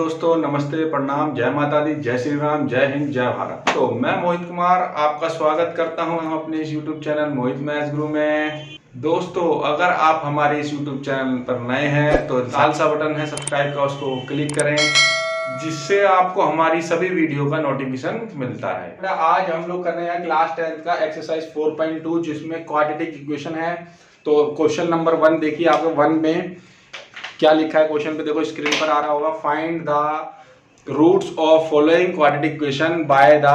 दोस्तों, नमस्ते, प्रणाम, जय माता दी, जय श्री राम, जय हिंद, जय भारत। तो मैं मोहित कुमार आपका स्वागत करता हूं अपने इस YouTube चैनल मोहित मैथ्स गुरु में। दोस्तों, अगर आप हमारे इस YouTube चैनल पर नए हैं तो लाल सा बटन है सब्सक्राइब का, उसको क्लिक करें जिससे आपको हमारी सभी वीडियो का नोटिफिकेशन मिलता रहे। आज हम लोग कर रहे हैं क्लास 10 का एक्सरसाइज 4.2 जिसमें क्वाड्रेटिक इक्वेशन है। तो क्वेश्चन नंबर 1 देखिए, आपको 1 में क्या लिखा है क्वेश्चन पे देखो, स्क्रीन पर आ रहा होगा। Find the roots of following quadratic equation by the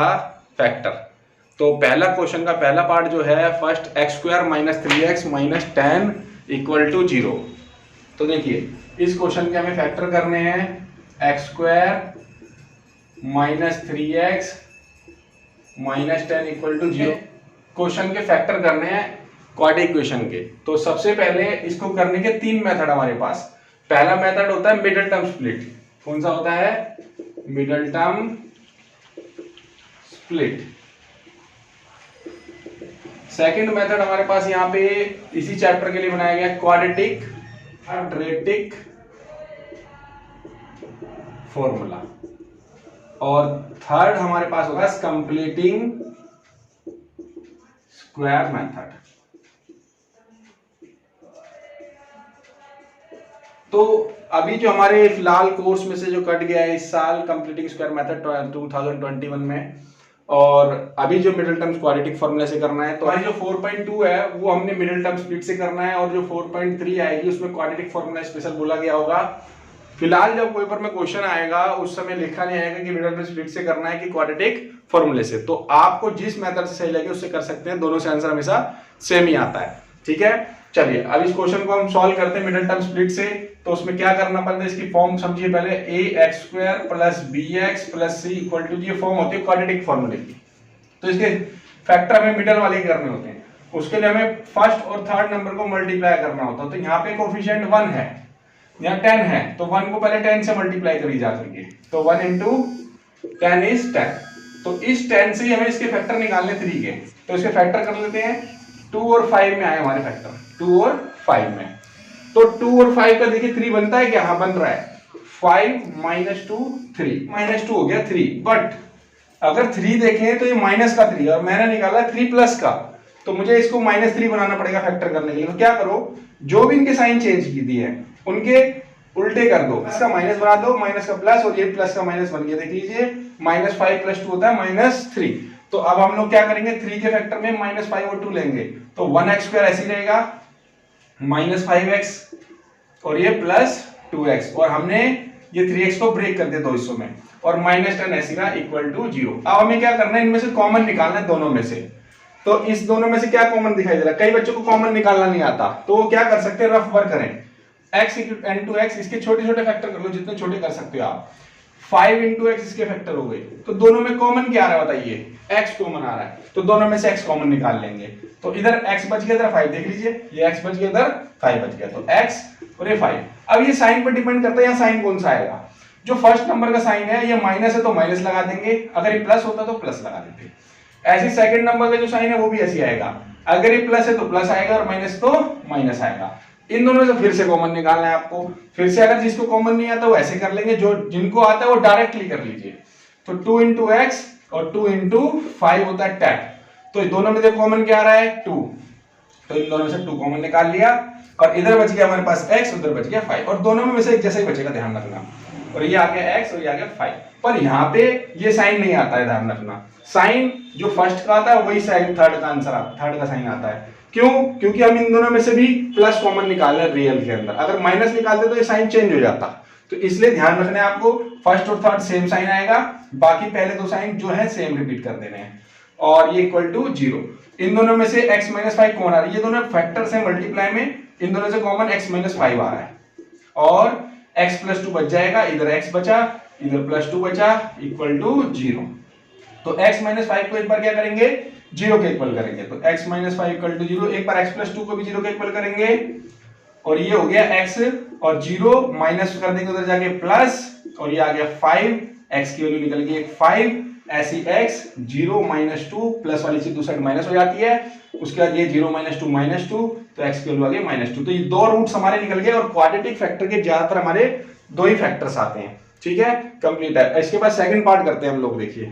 factor. तो पहला क्वेश्चन का पहला पार्ट जो है first x square minus 3x minus 10 equal to 0। तो देखिए इस क्वेश्चन के हमें फैक्टर करने हैं x square minus 3x minus 10 equal to 0। Question के फैक्टर करने हैं क्वाड्रेटिक इक्वेशन के। तो सबसे पहले इसको करने के 3 मेथड हमारे पास। पहला मेथड होता है मिडिल टर्म स्प्लिट। कौन सा होता है? Middle term split. Second method हमारे पास यहाँ पे इसी चैप्टर के लिए बनाया गया क्वाड्रेटिक फॉर्मूला। और थर्ड हमारे पास होगा कंप्लीटिंग स्क्वायर मेथड। तो अभी जो हमारे फिलहाल कोर्स में से जो कट गया है इस साल कंप्लीटिंग स्क्वायर मेथड 2021 में, और अभी जो मिडिल टर्म क्वाड्रेटिक फॉर्मूला से करना है। तो हमारी जो 4.2 है वो हमने मिडिल टर्म स्प्लिट से करना है, और जो 4.3 आएगी उसमें क्वाड्रेटिक फॉर्मूला स्पेशल बोला गया होगा। फिलहाल जब पेपर में क्वेश्चन आएगा उस समय लिखा नहीं आएगा कि मिडिल टर्म स्प्लिट से करना है कि क्वाड्रेटिक फॉर्मूले से। तो आपको जिस मेथड से सही लगे उससे कर सकते हैं, दोनों से आंसर हमेशा सेम ही आता है। ठीक है, चलिए अब इस क्वेश्चन को हम सॉल्व करते हैं मिडिल टर्म स्प्लिट से। तो उसमें क्या करना पड़ता है, इसकी फॉर्म समझिए पहले। ax square plus bx plus c equal to, ये फॉर्म होती है क्वाड्रेटिक फॉर्मूले की। तो इसके फैक्टर हमें मिडिल वाले करने होते हैं। उसके लिए हमें फर्स्ट और थर्ड नंबर को मल्टीप्लाई करना होता है। तो यहाँ पे कोफिशिएंट 1 है, यहाँ 10 है, तो 1 को पहले 10 से मल्टीप्लाई करी जा करके। तो 1 इंटू 10 इज 10। तो इस 10 से ही हमें इसके फैक्टर निकालने 3 के। तो इसके फैक्टर कर लेते हैं। 2 और 5 में आए हमारे फैक्टर, 2 और 5 में। तो 2 और 5 का देखिए 3 बनता है क्या? हाँ बन रहा है। 5 माइनस 2 3, माइनस 2 हो गया 3। बट अगर 3 देखें तो ये माइनस का 3 और मैंने निकाला 3 प्लस का, तो मुझे इसको माइनस 3 बनाना पड़ेगा फैक्टर करने के लिए। तो क्या करो, जो भी इनके साइन चेंज की दी है उनके उल्टे कर दो। प्लस का माइनस बना दो, माइनस का प्लस, और ये प्लस का माइनस बन गया। देख लीजिए माइनस 5 प्लस 2 होता है माइनस 3। तो अब हम लोग क्या करेंगे, 3 के फैक्टर में माइनस 5 और 2 लेंगे। तो 1x स्क्वायर ऐसे ही रहेगा माइनस 5x, और ये प्लस 2x, और हमने ये 3x को ब्रेक कर दिया दो हिस्सों में, और माइनस 10 ऐसे का इक्वल टू 0। अब हमें क्या करना है, इनमें से कॉमन निकालना है दोनों में से। तो इस दोनों में से क्या कॉमन दिखाई दे रहा है? कई बच्चों को कॉमन निकालना नहीं आता, तो वो क्या कर सकते हैं, रफ वर्क करें। x इंटू x, इसके छोटे छोटे फैक्टर कर लो जितने छोटे कर सकते हो आप। 5 इंटू x इसके फैक्टर हो गए। तो दोनों में कॉमन क्या आ रहा है बताइए? x कॉमन आ रहा है, तो दोनों में से x कॉमन निकाल लेंगे। तो इधर x बच गया, इधर 5, देख लीजिए ये x बच गया, इधर 5 बच गया। तो x और ये 5। अब ये साइन पर डिपेंड करता है, यहाँ साइन कौन सा आएगा। जो फर्स्ट नंबर का साइन है, ये माइनस है तो माइनस लगा देंगे, अगर ये प्लस होता तो प्लस लगा देते। ऐसे सेकंड नंबर का जो साइन है वो भी ऐसे आएगा, अगर ये प्लस है तो प्लस आएगा और माइनस तो माइनस आएगा। इन दोनों में से फिर से कॉमन निकालना है आपको। फिर से अगर जिसको कॉमन नहीं आता वो ऐसे कर लेंगे, जो जिनको आता है वो डायरेक्टली कर लीजिए। तो 2 इंटू x और 2 इंटू 5 होता है 10। तो दोनों में से कॉमन क्या आ रहा है? 2। तो इन दोनों में से 2 कॉमन निकाल लिया, और इधर बच गया हमारे पास x, उधर बच गया 5, और दोनों में से एक जैसा ही बचेगा, ध्यान रखना। और ये आ गया x और ये आ गया 5। पर यहाँ पे ये साइन नहीं आता है, ध्यान रखना। साइन जो फर्स्ट का आता है वही साइन थर्ड का आंसर आता है, थर्ड का साइन आता है। क्यों? क्योंकि हम इन दोनों में से भी प्लस कॉमन निकाल रहे हैं रियल के अंदर। अगर माइनस निकालते तो ये साइन चेंज हो जाता। तो इसलिए ध्यान रखना है आपको, फर्स्ट और थर्ड सेम साइन आएगा, बाकी पहले दो साइन जो है सेम रिपीट कर देने हैं, और ये इक्वल टू 0। इन दोनों में से x माइनस 5 कॉमन आ रहा है, ये दोनों फैक्टर्स हैं मल्टीप्लाई में, इन दोनों से कॉमन x माइनस 5 आ रहा है, और x प्लस 2 बच जाएगा, इधर x बचा, इधर प्लस 2 बचा, इक्वल टू 0। तो x माइनस 5 को एक बार क्या करेंगे, 0 के इक्वल करेंगे। तो x माइनस 5 इक्वल टू 0, एक बार x प्लस 2 को भी 0 के इक्वल करेंगे, और ये हो गया x और 0 माइनस कर देंगे उधर जाके प्लस, और ये आ गया 5, x की वैल्यू निकल गई 5, ऐसी x 0 माइनस 2 प्लस वाली चीज दूसरी साइड माइनस हो जाती है, उसके बाद ये 0 माइनस 2 माइनस 2, तो x की वैल्यू आ गई माइनस 2। तो ये दो रूट्स हमारे निकल गए, और क्वाड्रेटिक फैक्टर के ज्यादातर हमारे दो ही फैक्टर्स आते हैं। ठीक है, कंप्लीट है। इसके बाद सेकंड पार्ट करते हैं हम लोग। देखिए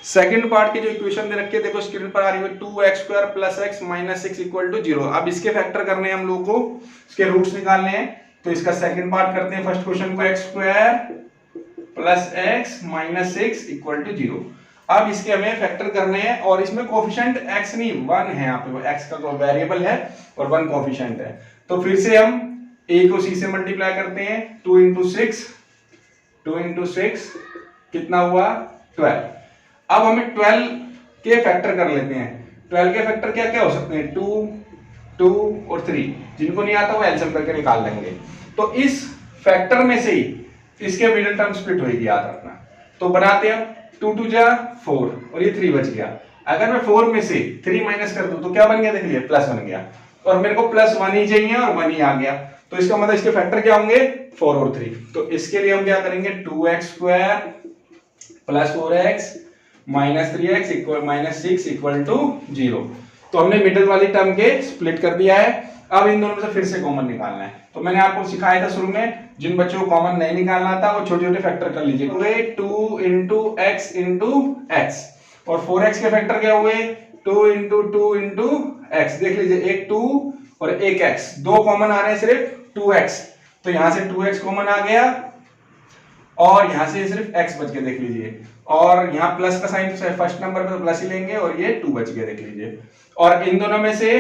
सेकंड पार्ट की जो इक्वेशन दे रखी है, देखो स्क्रीन पर आ रही है, 2x² + x - 6 = 0। अब इसके फैक्टर करने हैं हम लोग को, इसके रूट्स निकालने हैं। तो इसका सेकंड पार्ट करते हैं फर्स्ट क्वेश्चन को, x² + x - 6 = 0। अब इसके हमें फैक्टर करने हैं और इसमें कोफिशिएंट x नहीं 1 है, यहाँ पे x का वेरिएबल है और 1 कोफिशिएंट है। तो फिर से हम a को c से मल्टीप्लाई करते हैं, 2 × 6 कितना हुआ 12। अब हमें 12 के फैक्टर कर लेते हैं। 12 के फैक्टर क्या क्या हो सकते हैं, 2, 2 और 3। जिनको नहीं आता वो एलसीएम करके निकाल लेंगे। तो इस फैक्टर में से ही इसके मिडिल टर्म स्प्लिट होगी, याद रखना। तो बनाते हैं 2 2 जा 4 और ये 3 बच गया। अगर मैं 4 में से 3 माइनस कर दूं तो क्या बन गया, देख लीजिए प्लस बन गया। और मेरे को +1 ही चाहिए और 1 ही आ गया। तो इसका मतलब इसके फैक्टर क्या होंगे 4 और 3। तो इसके लिए हम क्या करेंगे, 2x² + 4x -3x -6 = 0। तो हमने मिडिल वाली टर्म के स्प्लिट कर दिया है। अब इन दोनों में से फिर से कॉमन निकालना है। तो मैंने आपको सिखाया था शुरू में, जिन बच्चों को कॉमन नहीं निकालना था वो छोटे छोटे फैक्टर कर लीजिए। 2 × x × x और 4x के फैक्टर क्या हुए, 2 × 2 × x। देख लीजिए एक 2 और एक x, दो कॉमन आ रहे हैं, सिर्फ 2x। तो यहां से 2x कॉमन आ गया और यहां से सिर्फ x बच गया, देख लीजिए। और यहाँ प्लस का साइन फर्स्ट नंबर पे तो प्लस ही लेंगे और ये 2 बच गया, देख लीजिए। और इन दोनों में से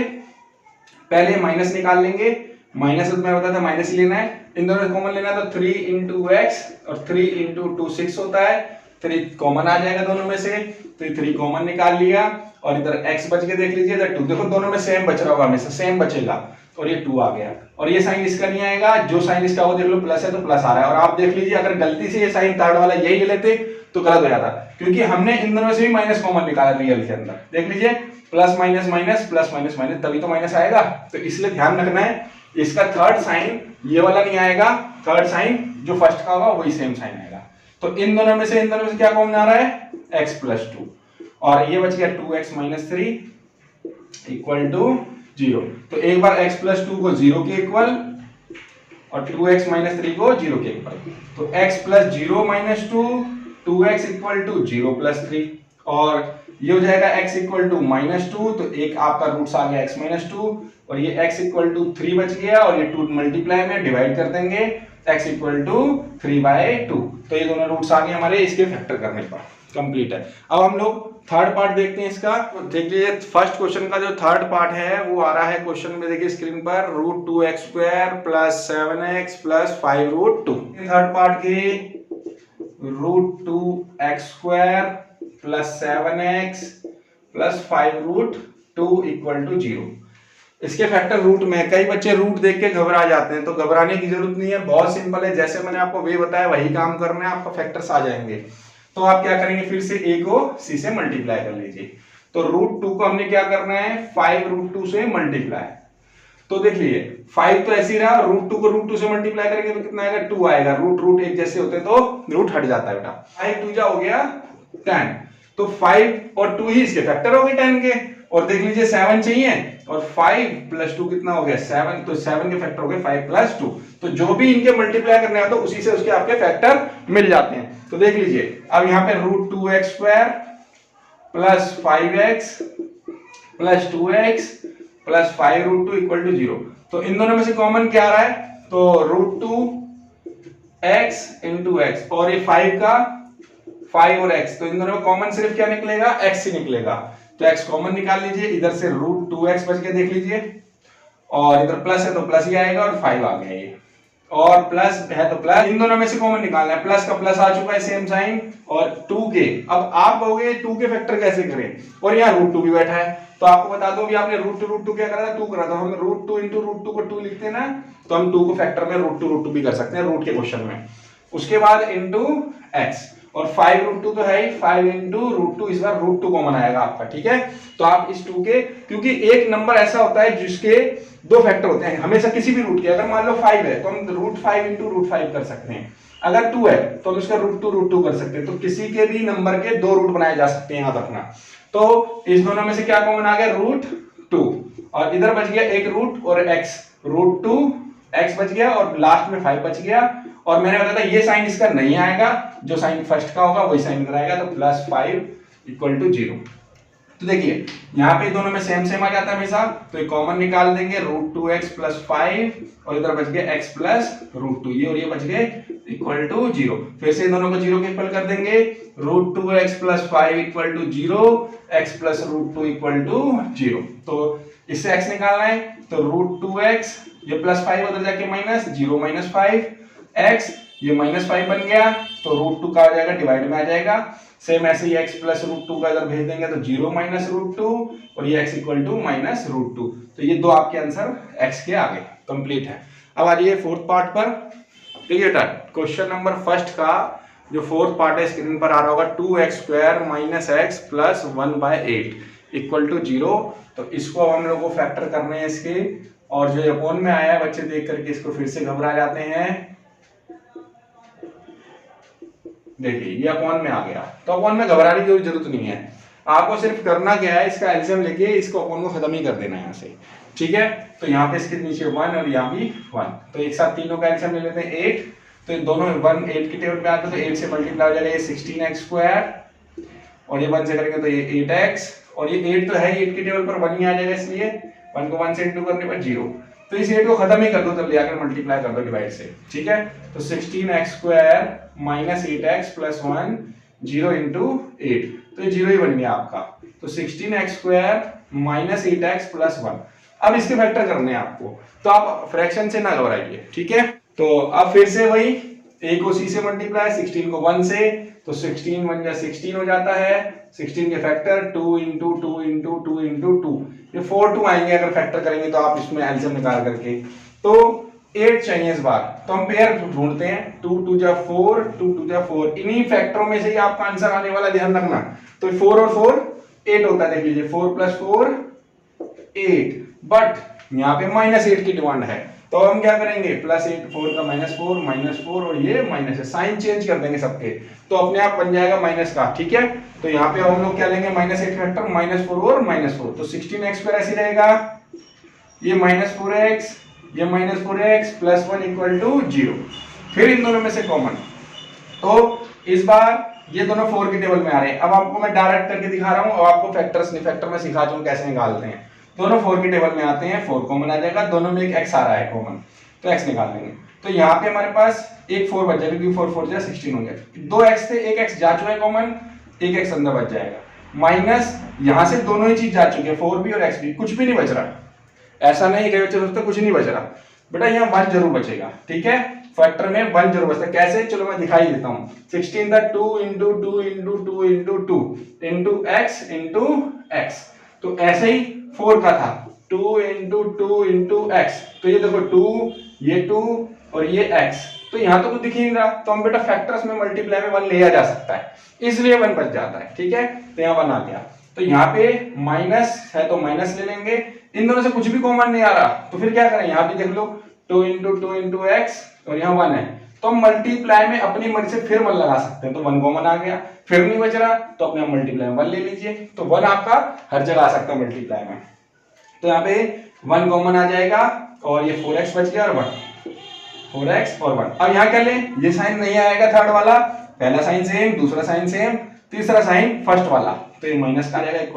पहले माइनस निकाल लेंगे, माइनस तो मैंने बताया था माइनस ही लेना है। इन दोनों में कॉमन लेना है तो 3 × x और 3 × 2 6 होता है। 3 कॉमन आ जाएगा दोनों में से, तो 3 कॉमन निकाल लिया और इधर x बच के, देख लीजिए इधर 2। देखो दोनों में सेम बच रहा होगा, हमेशा सेम बचेगा और ये 2 आ गया। और ये साइन इसका नहीं आएगा, जो साइन इसका वो देख लो प्लस है तो प्लस आ रहा है। और आप देख लीजिए अगर गलती से ये साइन थर्ड वाला यही ले लेते तो गलत हो जाता, क्योंकि हमने इन दोनों से भी माइनस कॉमन निकाला रियल के अंदर। देख लीजिए plus minus minus plus minus minus, तभी तो माइनस आएगा। तो इसलिए ध्यान रखना है, इसका थर्ड साइन ये वाला नहीं आएगा, थर्ड साइन जो फर्स्ट का होगा वही सेम साइन आएगा। तो इन दोनों में से क्या कॉमन आ रहा है, x + 2 और ये बच गया 2x - 3 = 0। तो एक बार x + 2 को 0 के इक्वल और 2x - 3 को 0 के इक्वल। तो x + 0 - 2 2x = 0 + 3 और ये हो जाएगा x = -2। तो एक आपका रूट्स आ गया x - 2 और ये x = 3 बच गया और ये 2 मल्टीप्लाई में डिवाइड कर देंगे, x = 3/2। तो ये दोनों रूट्स आ गए हमारे इसके फैक्टर करने पर। कंप्लीट है। अब हम लोग थर्ड पार्ट देखते हैं इसका। देख लीजिए फर्स्ट क्वेश्चन का जो थर्ड पार्ट है वो आ रहा है क्वेश्चन में, देखिए स्क्रीन पर, √2x² + 7x + 5√2। थर्ड पार्ट के √2x² + 7x + 5√2 = 0। इसके फैक्टर रूट में, कई बच्चे रूट देख के घबरा जाते हैं, तो घबराने की जरूरत नहीं है, बहुत सिंपल है। जैसे मैंने आपको वे बताया वही काम करना है, आपका फैक्टर्स आ जाएंगे। तो आप क्या करेंगे, फिर से a को c से मल्टीप्लाई कर लीजिए। तो √2 को हमने क्या करना है, 5√2 से मल्टीप्लाई। तो देख लीजिए 5 तो ऐसे ही रहा, √2 को √2 से मल्टीप्लाई करेंगे तो कितना आएगा, 2 आएगा। रूट एक जैसे होते तो रूट हट जाता है बेटा। 5 2 जा हो गया 10, तो 5 और 2 ही इसके फैक्टर हो गए 10 के। और देख लीजिए 7 चाहिए और 5 + 2 कितना हो गया 7, तो 7 के फैक्टर हो गए 5 + 2। तो जो भी इनके मल्टीप्लाई करने आते उसी से उसके आपके फैक्टर मिल जाते हैं। तो देख लीजिए अब यहाँ पे √2x² + 5x + 2x + 5√2 = 0। तो इन दोनों में से कॉमन क्या आ रहा है, तो √2x × x और ये 5 का 5 और x, तो इन दोनों में कॉमन सिर्फ क्या निकलेगा, x ही निकलेगा। तो x कॉमन निकाल लीजिए, इधर से √2x बच के, देख लीजिए, और इधर प्लस है तो प्लस ही आएगा और 5 आ गया ये, और प्लस है तो प्लस। इन दोनों में से कॉमन निकालना है, प्लस का प्लस आ चुका है सेम साइन, और 2 के, अब आप कहोगे 2 के फैक्टर कैसे करें, और यहाँ √2 भी बैठा है। तो आपको बता दो भी आपने √2 क्या करा था, 2 करा था। हम √2 × √2 को 2 लिखते हैं ना, तो हम 2 को फैक्टर में √2 भी कर सकते हैं रूट के क्वेश्चन में। उसके बाद इंटू x, और 5√2 तो है ही, 5 × √2, इस बार √2 कॉमन आएगा आपका, ठीक है। तो आप इस 2 के, क्योंकि एक नंबर ऐसा होता है जिसके 2 फैक्टर होते हैं हमेशा किसी भी रूट के। अगर मान लो 5 है तो हम √5 × √5 कर सकते हैं, अगर 2 है तो हम इसका √2 कर सकते हैं। तो किसी के भी नंबर के 2 रूट बनाए जा सकते हैं, याद रखना। तो इस दोनों में से क्या कॉमन आ गया, √2, और इधर बच गया एक रूट और x, √2 x बच गया और लास्ट में 5 बच गया, और मैंने बताया था ये साइन इसका नहीं आएगा, जो साइन फर्स्ट का होगा वही साइन इधर आएगा, तो +5 = 0। तो देखिए यहाँ पे दोनों में सेम सेम आ जाता है हमेशा, तो ये कॉमन निकाल देंगे, √2x + 5 और इधर बच गया x + √2, ये और ये बच गए = 0। फिर से दोनों को 0 के इक्वल कर देंगे, √2x + 5 = 0, x + √2 = 0। तो इससे x निकालना है, तो √2x, ये +5 उधर जाके माइनस, 0 - 5, x ये -5 बन गया, तो √2 का आ जाएगा, डिवाइड में आ जाएगा। सेम ऐसे ही x + √2 का इधर भेज देंगे, तो 0 - √2 और ये x = -√2। तो ये दो आपके आंसर x के आगे कंप्लीट है। अब आ जाइए फोर्थ पार्ट पर। देखिए क्वेश्चन नंबर फर्स्ट का जो फोर्थ पार्ट है स्क्रीन पर आ रहा होगा, 2x² - x + 1/8 = 0। तो इसको अब हम लोग को फैक्टर करने हैं इसके, और जो अपोन में आया है बच्चे देख करके इसको फिर से घबरा जाते हैं। देखिए ये अपोन में आ गया, तो अपोन में घबराने की जरूरत नहीं है, आपको सिर्फ करना क्या है, इसका एलसीएम लेके इसको अपोन को खत्म ही कर देना है यहाँ से, ठीक है। तो यहाँ पे इसके नीचे 1 और यहाँ भी 1, तो एक साथ तीनों का एलसीएम ले लेते हैं 8, तो दोनों 1 8 की टेबल पे आते हैं, तो 8 से मल्टीप्लाई हो जाएगा ये 16x², और ये 1 से करेंगे तो ये 8x, और ये 8 तो है 8 की टेबल पर 1 ही आ जाएगा, इसलिए 1 को 1 से इंटू करने पर 0। तो इस 8 को खत्म ही कर दो, तब ले आकर मल्टीप्लाई कर दो डिवाइड से, ठीक है। तो 16x² - 8x + 1, 0 × 8, तो ये 0 ही बन गया आपका। तो 16x² - 8x + 1। अब इसके फैक्टर करने हैं आपको, तो आप फ्रैक्शन से ना घबराइए, ठीक है। तो अब फिर से वही a को c से मल्टीप्लाई, 16 को 1 से, तो 16 1 जा 16 हो जाता है, 16 के फैक्टर 2 × 2 × 2 × 2, ये 4 2 आएंगे अगर फैक्टर करेंगे तो आप इसमें एलसीएम निकाल करके। तो 8 चाहिए इस बार, तो हम पेयर ढूंढते हैं, 2 2 जा 4, 2 2 जा 4, इन्हीं फैक्टरों में से ही आपका आंसर आने वाला, ध्यान रखना। तो 4 और 4 8 होता है, देख लीजिए 4 + 4 8, बट यहाँ पे -8 की डिमांड है, तो हम क्या करेंगे, +8 4 का -4 और ये माइनस है, साइन चेंज कर देंगे सबके, तो अपने आप बन जाएगा माइनस का, ठीक है। तो यहाँ पे हम लोग क्या लेंगे, -8 फैक्टर, -4 और -4, तो 16x² ऐसे रहेगा, ये -4x, ये -4x + 1 = 0। फिर इन दोनों में से कॉमन, तो इस बार ये दोनों 4 की टेबल में आ रहे हैं। अब आपको मैं डायरेक्ट करके दिखा रहा हूँ, और आपको फैक्टर में सिखा दूँ कैसे निकालते हैं। दोनों 4 की टेबल में आते हैं, 4 कॉमन आ जाएगा, दोनों में एक x आ रहा है कॉमन, तो x निकाल लेंगे। तो यहाँ पे हमारे पास एक 4 बच जाएगा, क्योंकि 4 4 जा 16 हो गया, 2x थे, एक x जा चुका है कॉमन, एक x अंदर बच जाएगा, माइनस यहाँ से दोनों ही चीज जा चुकी है, 4 भी और x भी, कुछ भी नहीं बच रहा। ऐसा नहीं कई बच्चे सोचते कुछ नहीं बच रहा, बेटा यहाँ 1 जरूर बचेगा, ठीक है। फैक्टर में 1 जरूर बचता है, कैसे, चलो मैं दिखाई देता हूँ। 16 था 2 × 2 × 2 × 2 × x × x, तो ऐसे ही 4 का था 2 × 2 × x, तो ये देखो 2, ये 2 और ये x, तो यहाँ तो कुछ दिख ही नहीं रहा, तो हम बेटा फैक्टर्स में मल्टीप्लाई में 1 लिया जा सकता है, इसलिए 1 बच जाता है, ठीक है। तो यहाँ 1 आ गया, तो यहाँ पे माइनस है तो माइनस ले लेंगे, इन दोनों से कुछ भी कॉमन नहीं आ रहा, तो फिर क्या करें, यहाँ भी देख लो 2 × 2 × x और यहाँ 1 है, तो हम मल्टीप्लाई में अपनी मर्जी से फिर 1 लगा सकते हैं, तो 1 कॉमन आ गया, फिर नहीं बच रहा तो अपने मल्टीप्लाई में 1 ले लीजिए, तो 1 आपका हर जगह आ सकता है मल्टीप्लाई में। तो यहाँ पे 1 कॉमन आ जाएगा, और ये 4x बच गया और 1, 4x और 1। अब यहाँ क्या लें, ये साइन नहीं आएगा थर्ड वाला, पहला साइन सेम, दूसरा साइन सेम, तीसरा साइन फर्स्ट वाला, तो ये माइनस का आ जाएगा =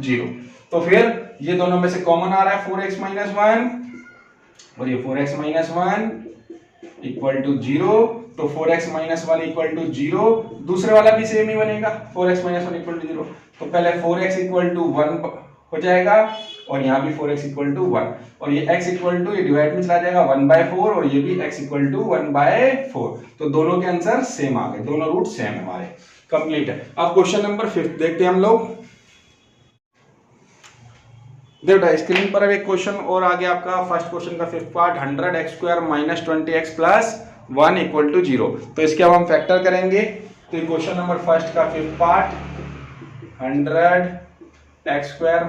0। तो फिर ये दोनों में से कॉमन आ रहा है 4x - 1 और ये 4x - 1 = 0, तो 4x - 1 = 0, दूसरे वाला भी सेम ही बनेगा, 4x - 1 = 0, तो पहले 4x = 1 हो जाएगा, और यहाँ भी 4x = 1, और ये x = ये डिवाइड में चला जाएगा 1/4, और ये भी x = 1/4, तो दोनों के आंसर सेम आ गए, दोनों रूट सेम है हमारे, कंप्लीट है। अब क्वेश्चन नंबर 5 देखते हैं हम लोग। देखो स्क्रीन पर अब एक क्वेश्चन और आ गया आपका, फर्स्ट क्वेश्चन का 5th पार्ट, 100x² - 20x + 1 = 0। तो इसके अब हम फैक्टर करेंगे, तो क्वेश्चन नंबर फर्स्ट का 5th पार्ट, 100x² -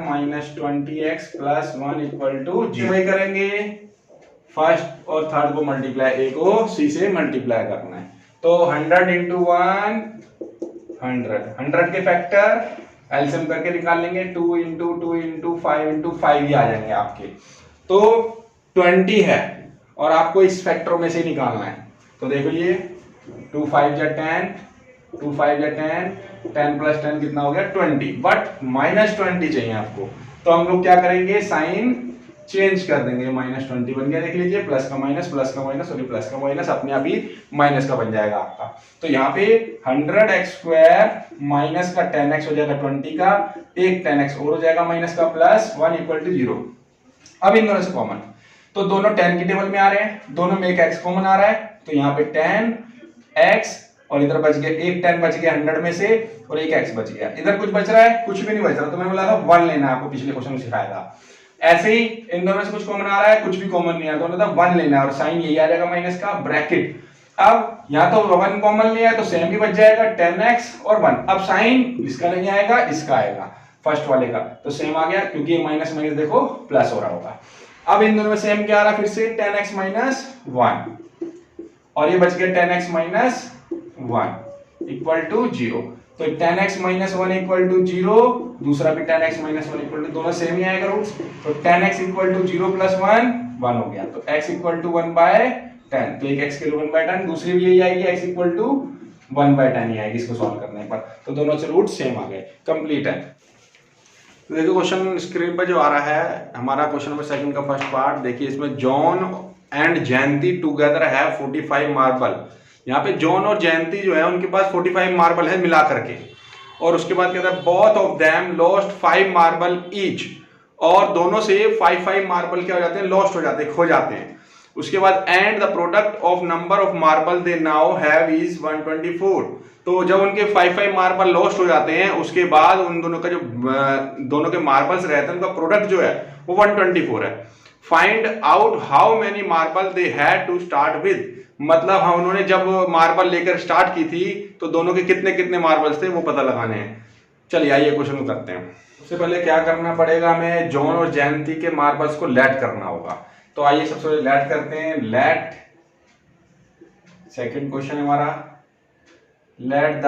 20x + 1 = 0। वही करेंगे, फर्स्ट और थर्ड को मल्टीप्लाई, a को c से मल्टीप्लाई करना है, तो 100 × 1 100 के फैक्टर एलसीएम करके निकाल लेंगे, 2 × 2 × 5 × 5 ही आ जाएंगे आपके, तो 20 है और आपको इस फैक्टरों में से निकालना है। तो देखो ये 2 5 जा 10, 2 5 जा 10, 10 प्लस 10 कितना हो गया 20, बट -20 चाहिए आपको। तो हम लोग क्या करेंगे, साइन चेंज कर देंगे, -20 बन गया, देख लीजिए, प्लस का माइनस और ये प्लस का माइनस अपने आप ही माइनस का बन जाएगा आपका। तो यहाँ पे 100x² माइनस का 10x हो जाएगा 20 का, एक 10x और हो जाएगा माइनस का, प्लस 1 = 0। अब इन दोनों से कॉमन, तो दोनों 10 की टेबल में आ रहे हैं, दोनों में एक x कॉमन आ रहा है, तो यहाँ पे 10x और इधर बच गया एक 10 बच गया 100 में से, और एक x बच गया। इधर कुछ बच रहा है, कुछ भी नहीं बच रहा, तो मैंने बोला था 1 लेना है, आपको पिछले क्वेश्चन में सिखाया था। ऐसे ही इन दोनों से कुछ कॉमन आ रहा है, कुछ भी कॉमन नहीं आ रहा, तो मतलब 1 लेना है, और साइन यही आ जाएगा माइनस का, ब्रैकेट। अब या तो 1 कॉमन लिया है तो सेम भी बच जाएगा, 10x और 1। अब साइन इसका नहीं आएगा, इसका आएगा, फर्स्ट वाले का, तो सेम आ गया, क्योंकि ये माइनस माइनस देखो प्लस हो रहा होगा। अब इन दोनों में सेम क्या आ रहा है, फिर से 10x - 1, और ये बच गया 10x - 1 = 0। तो 10x - 1 = 0, दूसरा भी 10x - 1 = दोनों सेम ही आएगा रूट्स, तो 10x = 0 + 1 हो गया, तो x = 1/10, तो एक x के लिए 1/10, दूसरी भी यही आएगी, x = 1/10 ही आएगी इसको सॉल्व करने पर। तो दोनों से रूट सेम आ गए, कंप्लीट है। तो देखिए क्वेश्चन स्क्रीन पर जो आ रहा है हमारा क्वेश्चन नंबर 2 का फर्स्ट पार्ट, देखिए इसमें जॉन एंड जयंती टुगेदर है 45 मार्बल। यहाँ पे जॉन और जयंती जो है उनके पास 45 मार्बल है मिला करके, और उसके बाद कहता है both of them lost 5 marble each, और दोनों से 5 मार्बल क्या हो जाते हैं, लॉस्ट हो जाते हैं, खो जाते हैं। उसके बाद and the product of number of marble they now have is 124। तो जब उनके 5 मार्बल लॉस्ट हो जाते हैं, उसके बाद उन दोनों का जो दोनों के मार्बल्स रहते हैं उनका प्रोडक्ट जो है वो 124 है। Find out how many marble they had to start with, मतलब हम उन्होंने जब मार्बल लेकर स्टार्ट की थी तो दोनों के कितने कितने मार्बल्स थे वो पता लगाने हैं। चलिए आइए क्वेश्चन को करते हैं। सबसे पहले क्या करना पड़ेगा, हमें जॉन और जयंती के मार्बल्स को लेट करना होगा। तो आइए सबसे पहले लेट करते हैं। लेट, सेकंड क्वेश्चन है हमारा, let the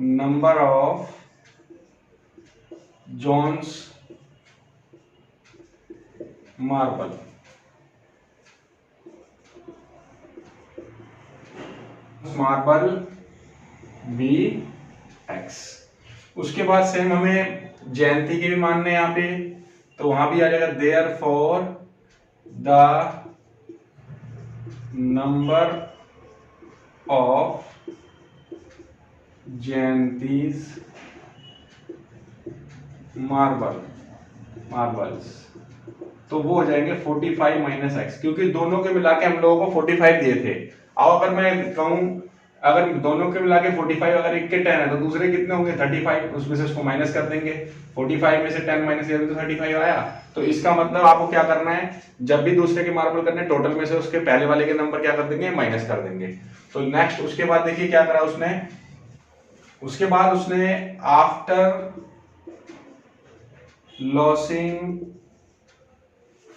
number of John's marble marble be x. उसके बाद सेम हमें जयंती के भी मानने हैं यहाँ पे, तो वहां भी आ जाएगा there for the number of Jayanti's marbles, तो वो हो जाएंगे 45 - x, क्योंकि दोनों के मिला के हम लोगों को 45 दिए थे। अब अगर मैं कहूं अगर दोनों के मिला के 45, अगर एक के 10 है तो दूसरे कितने होंगे 35, उसमें से उसको माइनस कर देंगे, 45 में से 10 माइनस किया तो 35 आया। तो इसका मतलब आपको क्या करना है, जब भी दूसरे के मार्बल करने टोटल में से उसके पहले वाले के नंबर क्या कर देंगे, माइनस कर देंगे। तो नेक्स्ट उसके बाद देखिए क्या करा उसने, उसके बाद उसने आफ्टर लॉसिंग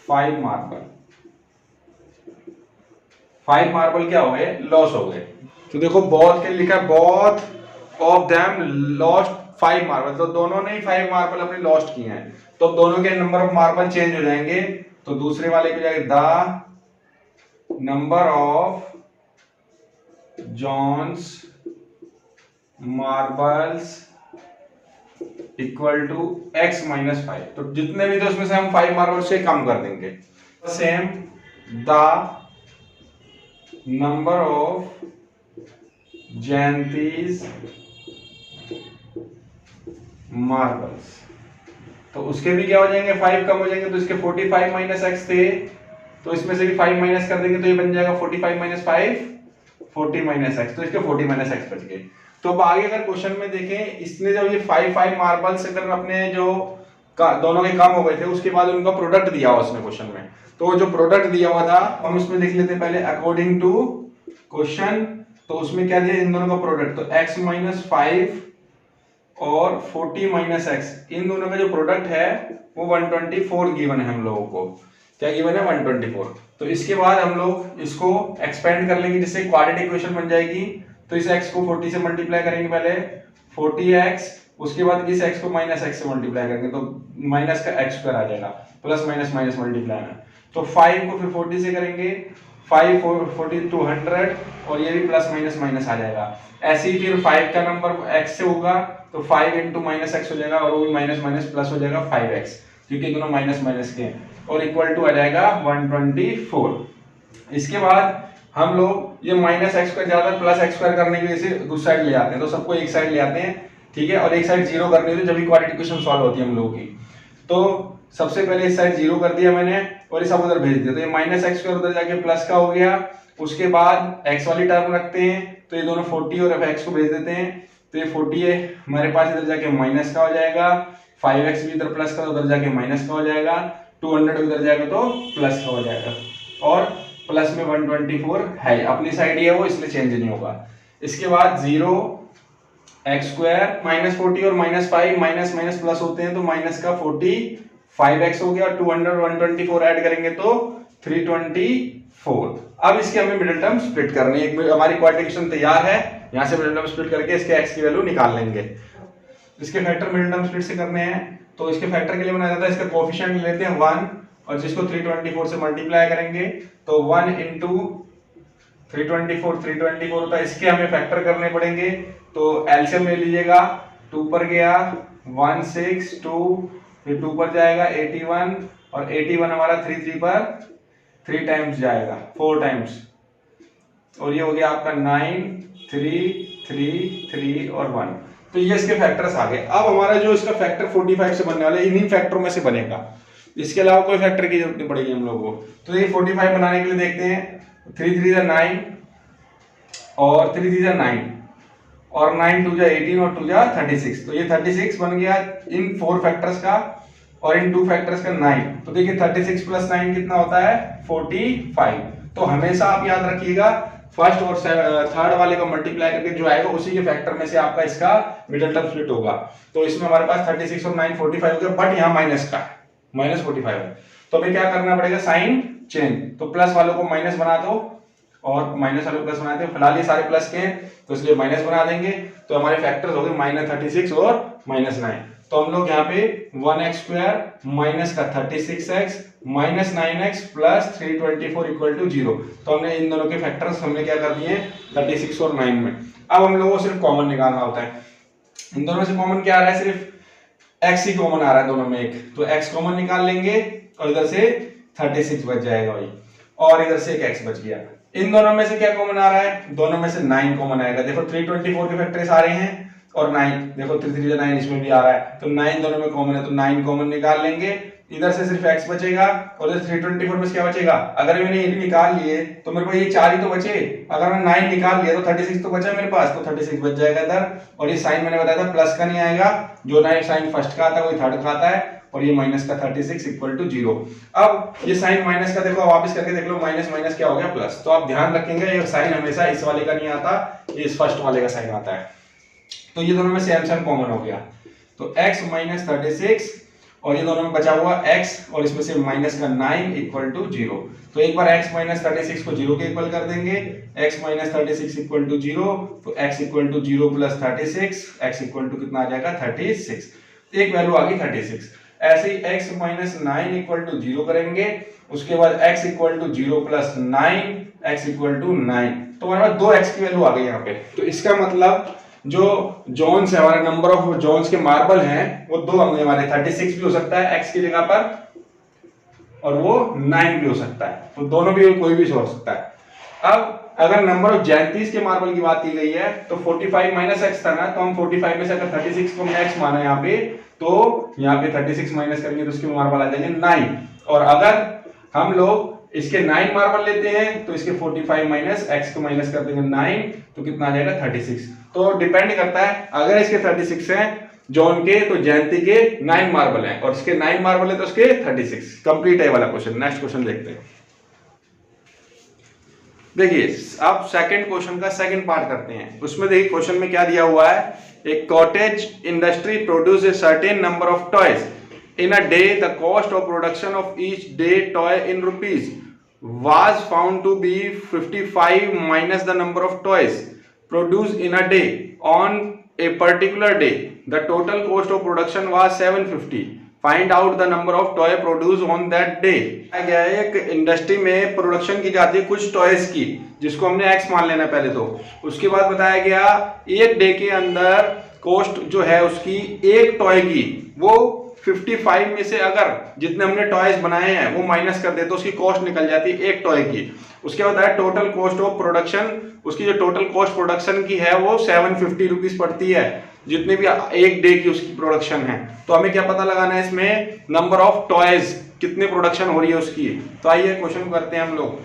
5 मार्बल क्या हो गए, लॉस हो गए। तो देखो बोथ के लिखा है, both of them lost 5 marble, तो दोनों ने ही 5 मार्बल अपने लॉस्ट किए हैं, तो दोनों के नंबर ऑफ मार्बल चेंज हो जाएंगे। तो दूसरे वाले की जाएगा the number of John's marbles equal to x - 5, तो जितने भी थे उसमें से हम 5 मार्बल से कम कर देंगे। Same the number of Jayanti's marbles, तो उसके भी क्या हो जाएंगे 5 कम हो जाएंगे, तो इसके 45 - x थे, तो इसमें से भी 5 माइनस कर देंगे, तो ये बन जाएगा 45 - 5 40 - x, तो इसके 40 - x बच गए। तो अब आगे अगर क्वेश्चन में देखें, इसने जब ये 5 मार्बल्स अगर अपने जो दोनों के कम हो गए थे, उसके बाद उनका प्रोडक्ट दिया हुआ उसने क्वेश्चन में, तो जो प्रोडक्ट दिया हुआ था हम उसमें लिख लेते पहले अकॉर्डिंग टू क्वेश्चन। तो उसमें क्या दिया इन दोनों का प्रोडक्ट, तो x - 5 और 40 - x, इन दोनों का जो प्रोडक्ट है वो 124 गिवन है हम लोगों को। क्या गिवन है 124। तो इसके बाद हम लोग इसको एक्सपेंड कर लेंगे जिससे क्वाड्रेटिक इक्वेशन बन जाएगी। तो इस x को 40 से मल्टीप्लाई करेंगे पहले 40x, उसके बाद इस x को -x से मल्टीप्लाई करेंगे तो माइनस का x² आ जाएगा, प्लस माइनस माइनस मल्टीप्लाई में। तो 5 को फिर 40 से करेंगे, 5 40 200 और ये भी प्लस माइनस माइनस आ जाएगा। ऐसे ही फिर 5 का नंबर x से होगा तो 5 इंटू माइनस एक्स हो जाएगा और वो भी माइनस माइनस प्लस हो जाएगा 5x, क्योंकि दोनों माइनस माइनस के हैं, और इक्वल टू आ जाएगा 124। इसके बाद हम लोग ये माइनस एक्स स्क्वायर ज्यादा प्लस एक्स स्क्वायर करने की वजह से दूसरी साइड ले आते हैं, तो सबको एक साइड ले आते हैं, ठीक है, और एक साइड जीरो करनी होती है जब भी क्वाड्रेटिक इक्वेशन सॉल्व होती है हम लोगों की। तो सबसे पहले इस साइड जीरो कर दिया मैंने और ये सब उधर भेज दिया, तो ये माइनस एक्स स्क्वायर उधर जाके प्लस का हो गया। उसके बाद x वाली टर्म रखते हैं तो ये दोनों 40 और x को भेज देते हैं, तो ये 40 है हमारे पास, इधर जाके माइनस का हो जाएगा, 5x भी इधर प्लस का उधर जाके माइनस का हो जाएगा, 200 उधर जाएगा तो प्लस का हो जाएगा, और प्लस में 124 है, अपनी साइड ही है वो, इसलिए चेंज नहीं होगा। इसके बाद 0 x स्क्वायर माइनस 40 और माइनस 5 माइनस माइनस प्लस होते हैं, तो माइनस का 45x हो गया, 200 124 ऐड करेंगे तो 324। अब इसके हमें मिडिल टर्म स्प्लिट करनी है, हमारी क्वाड्रेटिक इक्वेशन तैयार है, यहां से मिडिल टर्म स्प्लिट करके इसके x की वैल्यू निकाल लेंगे। इसके फैक्टर मिडिल टर्म स्प्लिट से करने हैं, तो इसके फैक्टर के लिए बनाया जाता है, इसका कोएफिशिएंट लेते हैं 1 और जिसको 324 से मल्टीप्लाई करेंगे तो 1 इंटू 324 होता है, इसके हमें फैक्टर करने पड़ेंगे, तो एलसीएम ले लीजिएगा, 2 पर गया 162, फिर 2 पर जाएगा 81 और 81 हमारा 3 पर 3 टाइम्स जाएगा 4 टाइम्स, और ये हो गया आपका 9 3 3 3 और 1। तो ये इसके फैक्टर्स आ गए। अब हमारा जो इसका फैक्टर 45 से बनने वाला है इन्हीं फैक्टरों में से बनेगा, इसके अलावा कोई फैक्टर की जरूरत नहीं पड़ेगी हम लोगों को। तो ये 45 बनाने के लिए देखते हैं, 3 3 9 और 3 3 9 और 9 2 18 और 2 36, तो ये 36 बन गया इन 4 फैक्टर्स का, और इन 2 फैक्टर्स का 9। तो देखिए 36 प्लस 9 कितना होता है 45। तो हमेशा आप याद रखिएगा फर्स्ट और थर्ड वाले का मल्टीप्लाई करके जो आएगा उसी के फैक्टर में से आपका इसका मिडिल टर्म स्प्लिट होगा। तो इसमें हमारे पास 36 और 9 45 हो गया, बट यहाँ माइनस का माइनस 45 है, तो हमें क्या करना पड़ेगा, साइन चेंज, तो प्लस वालों को माइनस बना दो और माइनस वालों को प्लस बनाते हैं, फिलहाल ये सारे प्लस के हैं तो इसलिए माइनस बना देंगे, तो हमारे फैक्टर्स हो गए -36 और -9। तो हम लोग यहाँ पे 1x स्क्वायर माइनस का 36x minus 9x plus 324 equal to 0। तो हमने इन दोनों के फैक्टर्स हमने क्या कर दिए 36 और 9 में। अब हम लोगों को सिर्फ कॉमन निकालना होता है, इन दोनों में से कॉमन क्या आ रहा है, सिर्फ x ही कॉमन आ रहा है दोनों में एक, तो x कॉमन निकाल लेंगे और इधर से 36 बच जाएगा भाई, और इधर से एक x बच गया। इन दोनों में से क्या कॉमन आ रहा है, दोनों में से 9 कॉमन आएगा। देखो 324 के फैक्टर्स आ रहे हैं और 9, देखो 3 3 9 इसमें भी आ रहा है, तो 9 दोनों में कॉमन है, तो 9 कॉमन निकाल लेंगे, इधर से सिर्फ x बचेगा और इधर 324 में क्या बचेगा। अगर मैंने ये निकाल लिए तो मेरे को ये 4 ही तो बचे, अगर मैंने 9 निकाल लिया तो 36 तो बचा मेरे पास, तो 36 बच जाएगा इधर। और ये साइन मैंने बताया था प्लस का नहीं आएगा, जो ना साइन फर्स्ट का आता है वही थर्ड का आता है, और ये माइनस का 36 इक्वल टू 0। अब ये साइन माइनस का देखो वापस करके देख लो, माइनस माइनस क्या हो गया प्लस, तो आप ध्यान रखेंगे ये साइन हमेशा इस वाले का नहीं आता, ये इस फर्स्ट वाले का साइन आता है। तो ये दोनों में सेम कॉमन हो गया, तो x माइनस 36 और ये दोनों में बचा हुआ x और इसमें से माइनस का 9 इक्वल टू 0। तो एक बार x माइनस 36 को 0 के इक्वल कर देंगे, x माइनस 36 इक्वल टू 0, तो x equal to 0 plus 36, x equal to कितना आ जाएगा 36, एक वैल्यू आ गई 36। ऐसे ही x माइनस 9 इक्वल टू 0 करेंगे, उसके बाद x equal to 0 plus 9, x equal to 9, तो हमारे पास 2x की वैल्यू आ गई यहाँ पे। तो इसका मतलब जो जोन्स है हमारे नंबर ऑफ जोन्स के मार्बल हैं वो 2 होंगे हमारे, 36 भी हो सकता है x की जगह पर और वो 9 भी हो सकता है, तो दोनों भी कोई भी हो सकता है। अब अगर नंबर ऑफ जयंतीस के मार्बल की बात की गई है तो 45 माइनस x था ना, तो हम 45 में से अगर 36 को हमने x माना यहाँ पे, तो यहाँ पे 36 माइनस करेंगे तो उसके मार्बल आ जाएंगे 9, और अगर हम लोग इसके 9 मार्बल लेते हैं तो इसके 45 माइनस x को माइनस कर देंगे 9, तो कितना आ जाएगा 36। तो डिपेंड करता है, अगर इसके 36 हैं जॉन के तो जयंती के 9 मार्बल हैं, और इसके 9 मार्बल है तो उसके 36। कंप्लीट है वाला क्वेश्चन। नेक्स्ट क्वेश्चन देखते हैं। देखिए अब सेकंड क्वेश्चन का सेकंड पार्ट करते हैं। उसमें देखिए क्वेश्चन में क्या दिया हुआ है, एक cottage industry produce a certain number of toys in a day. The cost of production of each day toy in rupees was found to be 55 minus the number of toys produced in a day on a particular day. The total cost of production was 750. Find out the number of toy produce on that day. क्या है, एक industry में production की जाती है कुछ toys की, जिसको हमने एक्स मान लेना पहले। तो उसके बाद बताया गया एक डे के अंदर कॉस्ट जो है उसकी एक टॉय की, वो 55 में से अगर जितने हमने टॉयज बनाए हैं वो माइनस कर दे तो उसकी कॉस्ट निकल जाती है एक टॉय की। उसके बाद है टोटल कॉस्ट ऑफ प्रोडक्शन, उसकी जो टोटल कॉस्ट प्रोडक्शन की है वो 750 रुपीज पड़ती है, जितने भी एक डे की उसकी प्रोडक्शन है। तो हमें क्या पता लगाना है इसमें, नंबर ऑफ टॉयज, कितने प्रोडक्शन हो रही है उसकी। तो आइए क्वेश्चन करते हैं हम लोग।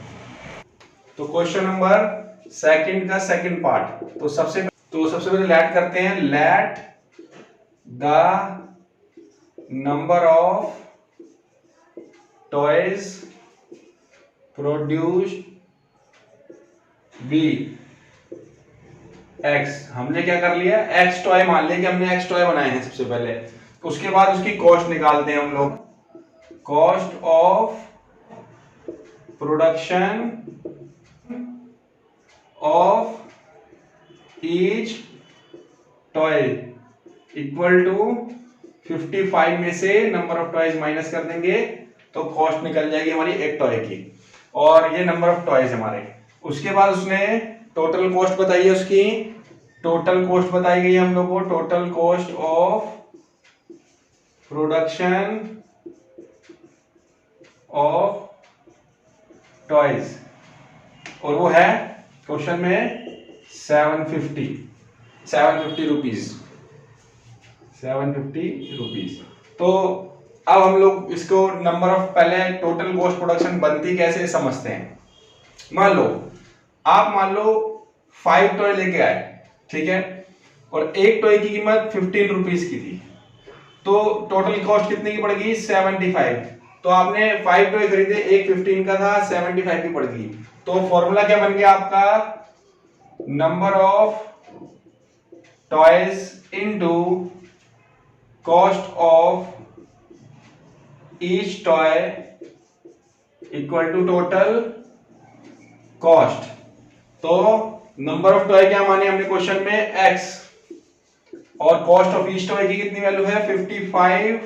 तो क्वेश्चन नंबर सेकंड का सेकंड पार्ट, तो सबसे पहले लेट करते हैं, let the number of toys produced be x. हमने क्या कर लिया, एक्स टॉय मान लिया कि हमने एक्स टॉय बनाए हैं सबसे पहले। उसके बाद उसकी कॉस्ट निकालते हैं हम लोग, cost of production of each toy equal to 55 में से नंबर ऑफ टॉयज माइनस कर देंगे तो कॉस्ट निकल जाएगी हमारी एक टॉय की, और ये नंबर ऑफ टॉयज हमारे। उसके बाद उसने टोटल कॉस्ट बताई है, उसकी टोटल कॉस्ट बताई गई है हम लोग को, total cost of production of toys, और वो है क्वेश्चन में 750 रुपीज, 750 रुपीज। तो अब हम लोग इसको नंबर ऑफ, पहले टोटल कॉस्ट प्रोडक्शन बनती कैसे समझते हैं। मान लो 5 टॉय लेके आए, ठीक है, और एक टॉय की कीमत 15 रुपीज की थी, तो टोटल कॉस्ट कितने की पड़ेगी, 75। तो आपने 5 टॉय खरीदे, एक 15 का था, 75 की पड़ गई। तो फॉर्मूला क्या बन गया आपका, number of toys into cost of each toy equal to total cost. तो नंबर ऑफ टॉय क्या माने हमने क्वेश्चन में, x, और कॉस्ट ऑफ ईच टॉय की कितनी वैल्यू है, 55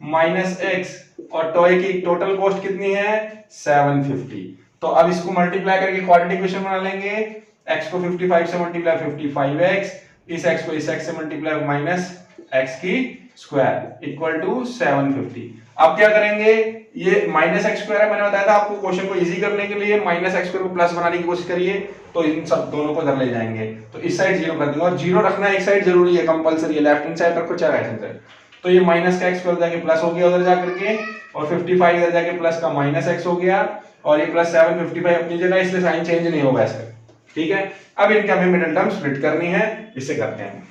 माइनस x, और टॉय की टोटल कॉस्ट कितनी है, 750। तो अब इसको मल्टीप्लाई करके क्वाड्रेटिक इक्वेशन बना लेंगे, x को 55 से मल्टीप्लाई 55x, इस x को इस x से मल्टीप्लाई माइनस x की स्क्वायर इक्वल टू 750। अब क्या करेंगे, ये माइनस एक्स स्क्वायर है, मैंने बताया था आपको क्वेश्चन को इजी करने के लिए माइनस एक्स स्क्वायर को प्लस बनाने की कोशिश करिए, तो इन सब दोनों को इधर ले जाएंगे, तो इस साइड 0 कर देंगे, और 0 रखना एक साइड जरूरी है, कंपलसरी है, लेफ्ट हैंड साइड रखो चाहे राइट हैंड साइड। तो ये माइनस का एक्स स्क्वायर जाके प्लस हो गया उधर जाकर के, और 55 इधर जाके प्लस का माइनस एक्स हो गया, और ये प्लस 755 अपनी जगह, इसलिए साइन चेंज नहीं होगा इसका, ठीक है। अब इनके हमें मिडिल टर्म स्प्लिट करनी है, इससे करते हैं।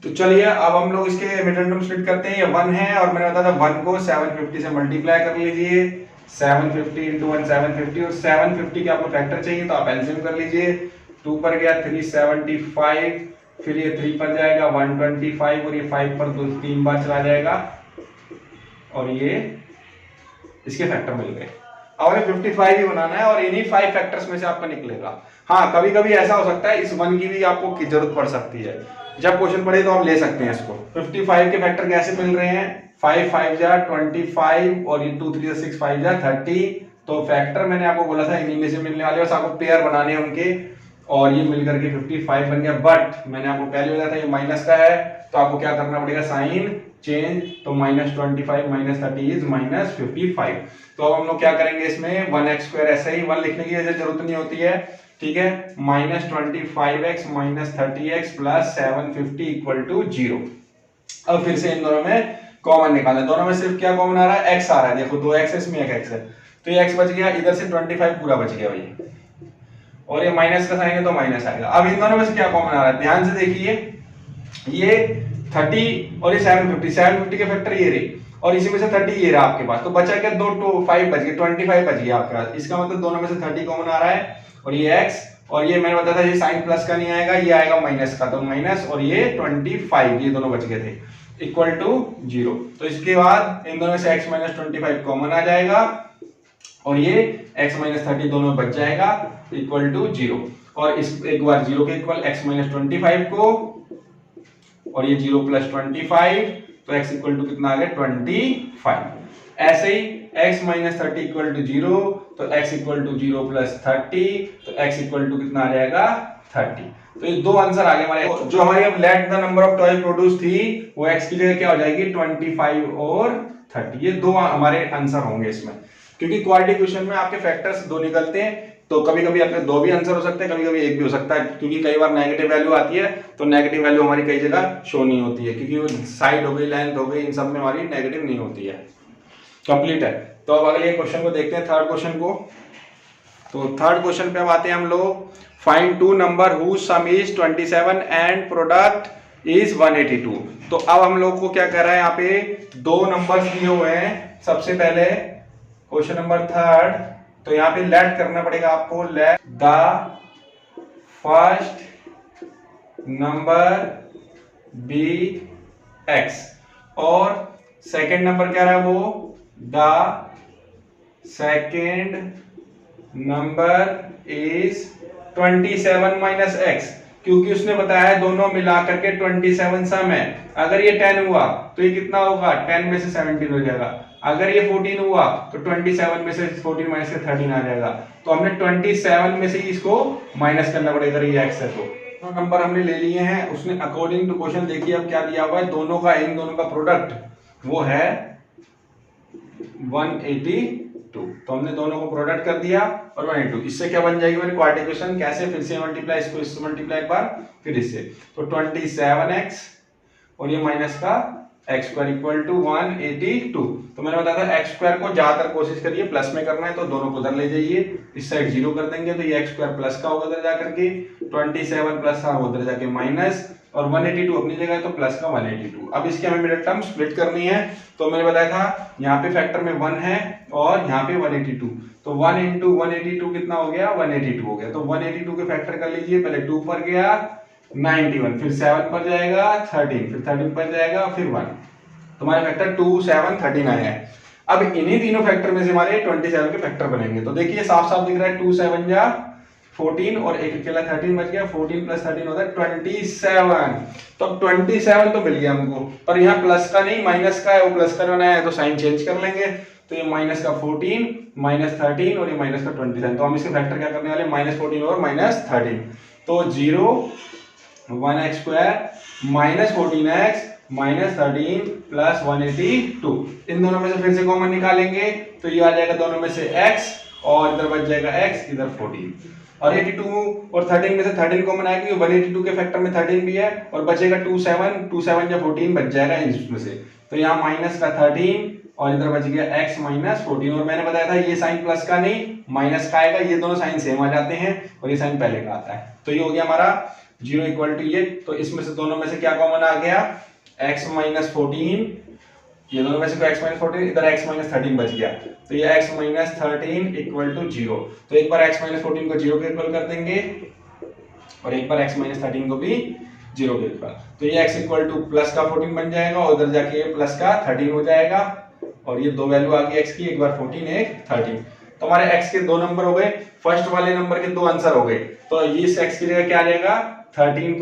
तो चलिए अब हम लोग इसके मिडिल टर्म स्प्लिट करते हैं। ये 1 है, और मैंने बताया था 1 को 750 से मल्टीप्लाई कर लीजिए, 750 into 1 750, और 750 के आपको फैक्टर चाहिए तो आप एलसीएम कर लीजिए। 2 पर गया 375, फिर ये 3 पर जाएगा 125, और ये 5 पर 3 बार चला जाएगा, और ये इसके फैक्टर मिल गए। अब हमें 55 ही बनाना है, और इन्हीं 5 फैक्टर्स में से आपका निकलेगा। हाँ, कभी कभी ऐसा हो सकता है इस 1 की भी आपको जरूरत पड़ सकती है, जब क्वेश्चन पढ़े तो आप ले सकते हैं इसको। 55 के फैक्टर कैसे मिल रहे हैं, 5 5 जा 25, और ये 2 3 6 5 जा 30। तो फैक्टर मैंने आपको बोला था इन्हीं में से मिलने वाले, बस आपको पेयर बनाने हैं उनके, और ये मिलकर के 55 बन गया। बट मैंने आपको पहले बताया था ये माइनस का है, तो आपको क्या करना पड़ेगा, साइन चेंज, तो -25 - 30 इज -55। तो अब हम लोग क्या करेंगे, इसमें 1x² ऐसे ही 1 लिखने की जरूरत नहीं होती है, ठीक है, -25x - 30x + 750 = 0। अब फिर से इन दोनों में कॉमन निकालें, दोनों में सिर्फ क्या कॉमन आ रहा है, x आ रहा है, देखो 2x है, इसमें 1x है, तो ये x बच गया, इधर से 25 पूरा बच गया भाई, और ये माइनस का साइन है तो माइनस आएगा। अब इन दोनों में से क्या कॉमन आ रहा है, ध्यान से देखिए, ये 30 और ये 750 के फैक्टर ये रहे, और इसी में से 30 ये रहा आपके पास, तो बचा क्या, 2 5 बच गए, 25 बच गया आपके पास। इसका मतलब दोनों में से 30 कॉमन आ रहा है, और ये x, और ये मैंने बताया था ये साइन प्लस का नहीं आएगा, ये आएगा माइनस का, तो माइनस, और ये 25, ये दोनों बच गए थे, = 0। तो इसके बाद इन दोनों में से x - 25 कॉमन आ जाएगा, और ये x - 30 दोनों में बच जाएगा, = 0। और इस एक बार 0 के इक्वल x - 25 को, और ये 0 + 25, तो x इक्वल टू कितना आ गया 25। ऐसे ही x माइनस 30 इक्वल टू 0, तो x इक्वल टू 0 प्लस 30, तो x इक्वल टू कितना आ जाएगा 30। तो ये दो आंसर आ गए हमारे। जो हमारी अब late the number of toy produce थी वो x की जगह क्या हो जाएगी 25 और 30। ये दो हमारे आंसर होंगे इसमें, क्योंकि क्वाड्रेटिक इक्वेशन में आपके फैक्टर्स दो निकलते हैं, तो कभी कभी आपके दो भी आंसर हो सकते हैं, कभी कभी एक भी हो सकता है, क्योंकि कई बार नेगेटिव वैल्यू आती है तो नेगेटिव वैल्यू हमारी कई जगह शो नहीं होती है, क्योंकि वो साइड हो गई, लेंथ हो गई, इन सब में हमारी नेगेटिव नहीं होती है। कंप्लीट है। तो अब अगले क्वेश्चन को देखते हैं, थर्ड क्वेश्चन को। तो थर्ड क्वेश्चन पे अब आते हैं हम लोग। Find two number whose sum is 27 and product is 182। तो अब हम लोग को क्या कर रहा है, यहाँ पे दो नंबर्स दिए हुए हैं। सबसे पहले क्वेश्चन नंबर थर्ड, तो यहाँ पे लेट करना पड़ेगा आपको, let the first number be x, और सेकेंड नंबर क्या रहा है वो the second number is 27 minus x, क्योंकि उसने बताया दोनों मिला करके 27 सम है। अगर ये 10 हुआ तो ये कितना होगा, 10 में से 17 हो जाएगा। अगर ये 14 हुआ तो 27 में से 14 माइनस के 13 आ जाएगा। तो हमने 27 में से इसको माइनस करना पड़ेगा, ये एक्स है तो नंबर हमने ले लिए हैं। उसने अकॉर्डिंग टू क्वेश्चन देखिए अब क्या दिया हुआ है, दोनों का, इन दोनों का प्रोडक्ट वो है 182। तो हमने दोनों को प्रोडक्ट कर दिया और 182। इससे क्या बन जाएगी मेरी क्वाड्रेटिक इक्वेशन, कैसे, फिर से मल्टीप्लाई, इसको इससे मल्टीप्लाई एक बार, फिर इससे, तो 27x और ये माइनस का x स्क्वायर इक्वल टू 182। तो मैंने बताया था x स्क्वायर को ज्यादातर कोशिश करिए प्लस में करना है, तो दोनों को उधर ले जाइए, इस साइड 0 कर देंगे तो ये x स्क्वायर प्लस का होगा उधर जाकर के, 27 प्लस था उधर जाके माइनस, और 182 अपनी जगह है तो प्लस का 182। अब इसके हमें मिडिल टर्म स्प्लिट करनी है, तो मैंने बताया था यहाँ पे फैक्टर में 1 है और यहाँ पे 182, तो 1 into 182 कितना हो गया, 182 हो गया। तो 182 के फैक्टर कर लीजिए, पहले 2 पर गया 91, फिर 7 पर जाएगा 13, फिर 13 पर जाएगा फिर 1, तुम्हारे फैक्टर 2 7 13 आया है। अब इन्हीं तीनों फैक्टर में से हमारे 27 के फैक्टर बनेंगे, तो देखिए साफ साफ दिख रहा है 2 7 जा 14 और एक अकेला 13 बच गया, 14 प्लस 13 होता है 27। तो अब 27 तो मिल गया हमको, पर यहाँ प्लस का नहीं माइनस का है, वो प्लस का बनाया है तो साइन चेंज कर लेंगे, तो ये माइनस का 14 माइनस 13 और ये माइनस का 27। तो हम इसके फैक्टर क्या करने वाले, माइनस 14 और माइनस 13, तो 0 1x square minus 14x minus 13 plus 182। इन दोनों में से फिर से कॉमन निकालेंगे तो ये आ जाएगा दोनों में से x, और इधर बच जाएगा x, इधर 14, और 82 और 13 में से 13 कॉमन आएगा, क्योंकि 182 के फैक्टर में 13 भी है, और बचेगा 2 7 या 14 बच जाएगा इसमें से, तो यहाँ माइनस का 13 और इधर बच गया x माइनस 14। और मैंने बताया था ये साइन प्लस का नहीं माइनस का आएगा, ये दोनों साइन सेम आ जाते हैं और ये साइन पहले का आता है। तो ये हो गया हमारा 0 इक्वल टू ये, तो इसमें से दोनों में से क्या कॉमन आ गया, x माइनस 14, ये दोनों में से x माइनस 14, इधर x माइनस 13 बच गया, तो ये x माइनस 13 इक्वल टू 0। तो एक बार x माइनस 14 को 0 के इक्वल कर देंगे और एक बार x माइनस 13 को भी 0 के इक्वल, तो ये x इक्वल टू प्लस का 14 बन जाएगा और उधर जाके प्लस का 13 हो जाएगा, और ये दो वैल्यू आ गई x की, एक बार 14 एक 13। तो हमारे x के दो नंबर हो गए, फर्स्ट वाले नंबर के दो आंसर हो गए, तो इस x की जगह क्या आ जाएगा 13,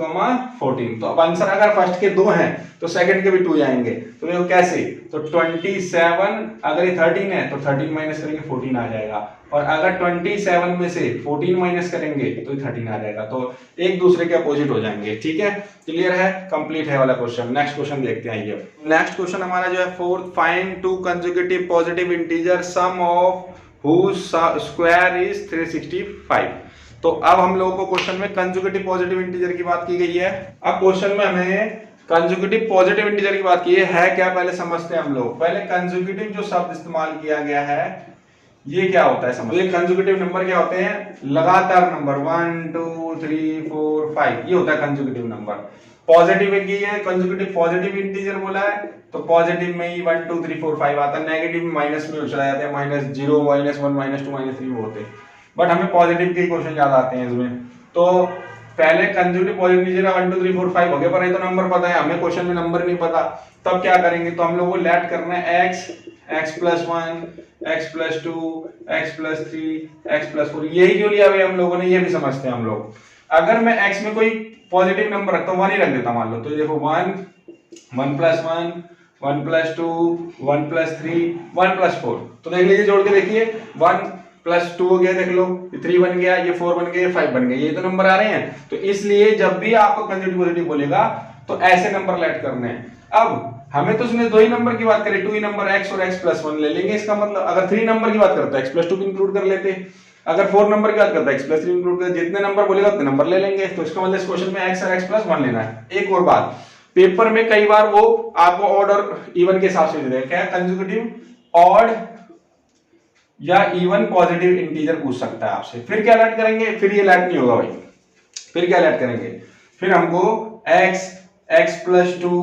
14। तो अब आंसर अगर फर्स्ट के दो हैं तो सेकंड के भी 2 आएंगे, तो देखो कैसे, तो 27 अगर ये 13 है तो 13 माइनस करेंगे 14 आ जाएगा, और अगर 27 में से 14 माइनस करेंगे तो 13 आ जाएगा, तो एक दूसरे के अपोजिट हो जाएंगे। ठीक है, क्लियर है, कंप्लीट है वाला क्वेश्चन। नेक्स्ट क्वेश्चन देखते हैं। ये नेक्स्ट क्वेश्चन हमारा जो है fourth, find two consecutive positive integer sum of whose square is 365। तो अब हम लोगों को क्वेश्चन में कंसेक्यूटिव पॉजिटिव इंटीजर की बात की गई है। अब क्वेश्चन में हमें कंसेक्यूटिव पॉजिटिव इंटीजर की बात की है क्या, पहले समझते हैं हम लोग। पहले कंसेक्यूटिव जो शब्द इस्तेमाल किया गया है ये क्या होता है समझ। ये कंसेक्यूटिव नंबर क्या होते हैं, लगातार नंबर 1 2 3 4 5, ये होता है कंसेक्यूटिव नंबर। पॉजिटिव एक ही है, कंसेक्यूटिव पॉजिटिव इंटीजर बोला है तो पॉजिटिव में ही 1 2 3 4 5 आता है, नेगेटिव में माइनस में चला जाता है, -0 -1 -2 -3 वो होते हैं, बट हमें पॉजिटिव के क्वेश्चन ज्यादा आते हैं इसमें। तो पहले कंसेक्यूटिव पॉजिटिव इंटीजर 1 2 3 4 5 हो गया, पर ये तो नंबर पता है हमें, क्वेश्चन में नंबर नहीं पता, तब क्या करेंगे, तो हम लोग को लेट करना है x plus 1 x plus 2 x plus 3 x plus 4, यही क्यों लिया भाई हम लोगों ने, ये भी समझते हैं हम लोग। अगर मैं x में कोई पॉजिटिव नंबर रखता हूँ 1 ही रख देता मान लो, तो देखो 1 1 प्लस 1 1 प्लस 2, 1 प्लस 3, 1 प्लस 4। तो देख लीजिए, जोड़ के देखिए, 1 प्लस 2 हो गया, देख लो 3 बन गया, ये 4 बन गया, 5 बन गया, ये तो नंबर आ रहे हैं। तो इसलिए जब भी आपको कंसेक्यूटिव पॉजिटिव बोलेगा तो ऐसे नंबर लेट करने हैं। अब हमें तो उसने दो ही नंबर की बात करी, 2 ही नंबर x और x प्लस 1 ले लेंगे। इसका मतलब अगर 3 नंबर की बात करता है x प्लस 2 भी इंक्लूड कर लेते, अगर 4 नंबर की बात करता है x प्लस 3 इंक्लूड कर, जितने नंबर बोलेगा उतने नंबर ले लेंगे। तो इसका मतलब इस क्वेश्चन में x और x प्लस 1 लेना है। एक और बात, पेपर में कई बार वो आपको ऑड और इवन के हिसाब से दे देगा, क्या कंसेक्यूटिव ऑड या इवन पॉजिटिव इंटीजर पूछ सकता है आपसे। फिर क्या ऐड करेंगे, फिर ये ऐड नहीं होगा भाई, फिर क्या ऐड करेंगे, फिर हमको x plus 2,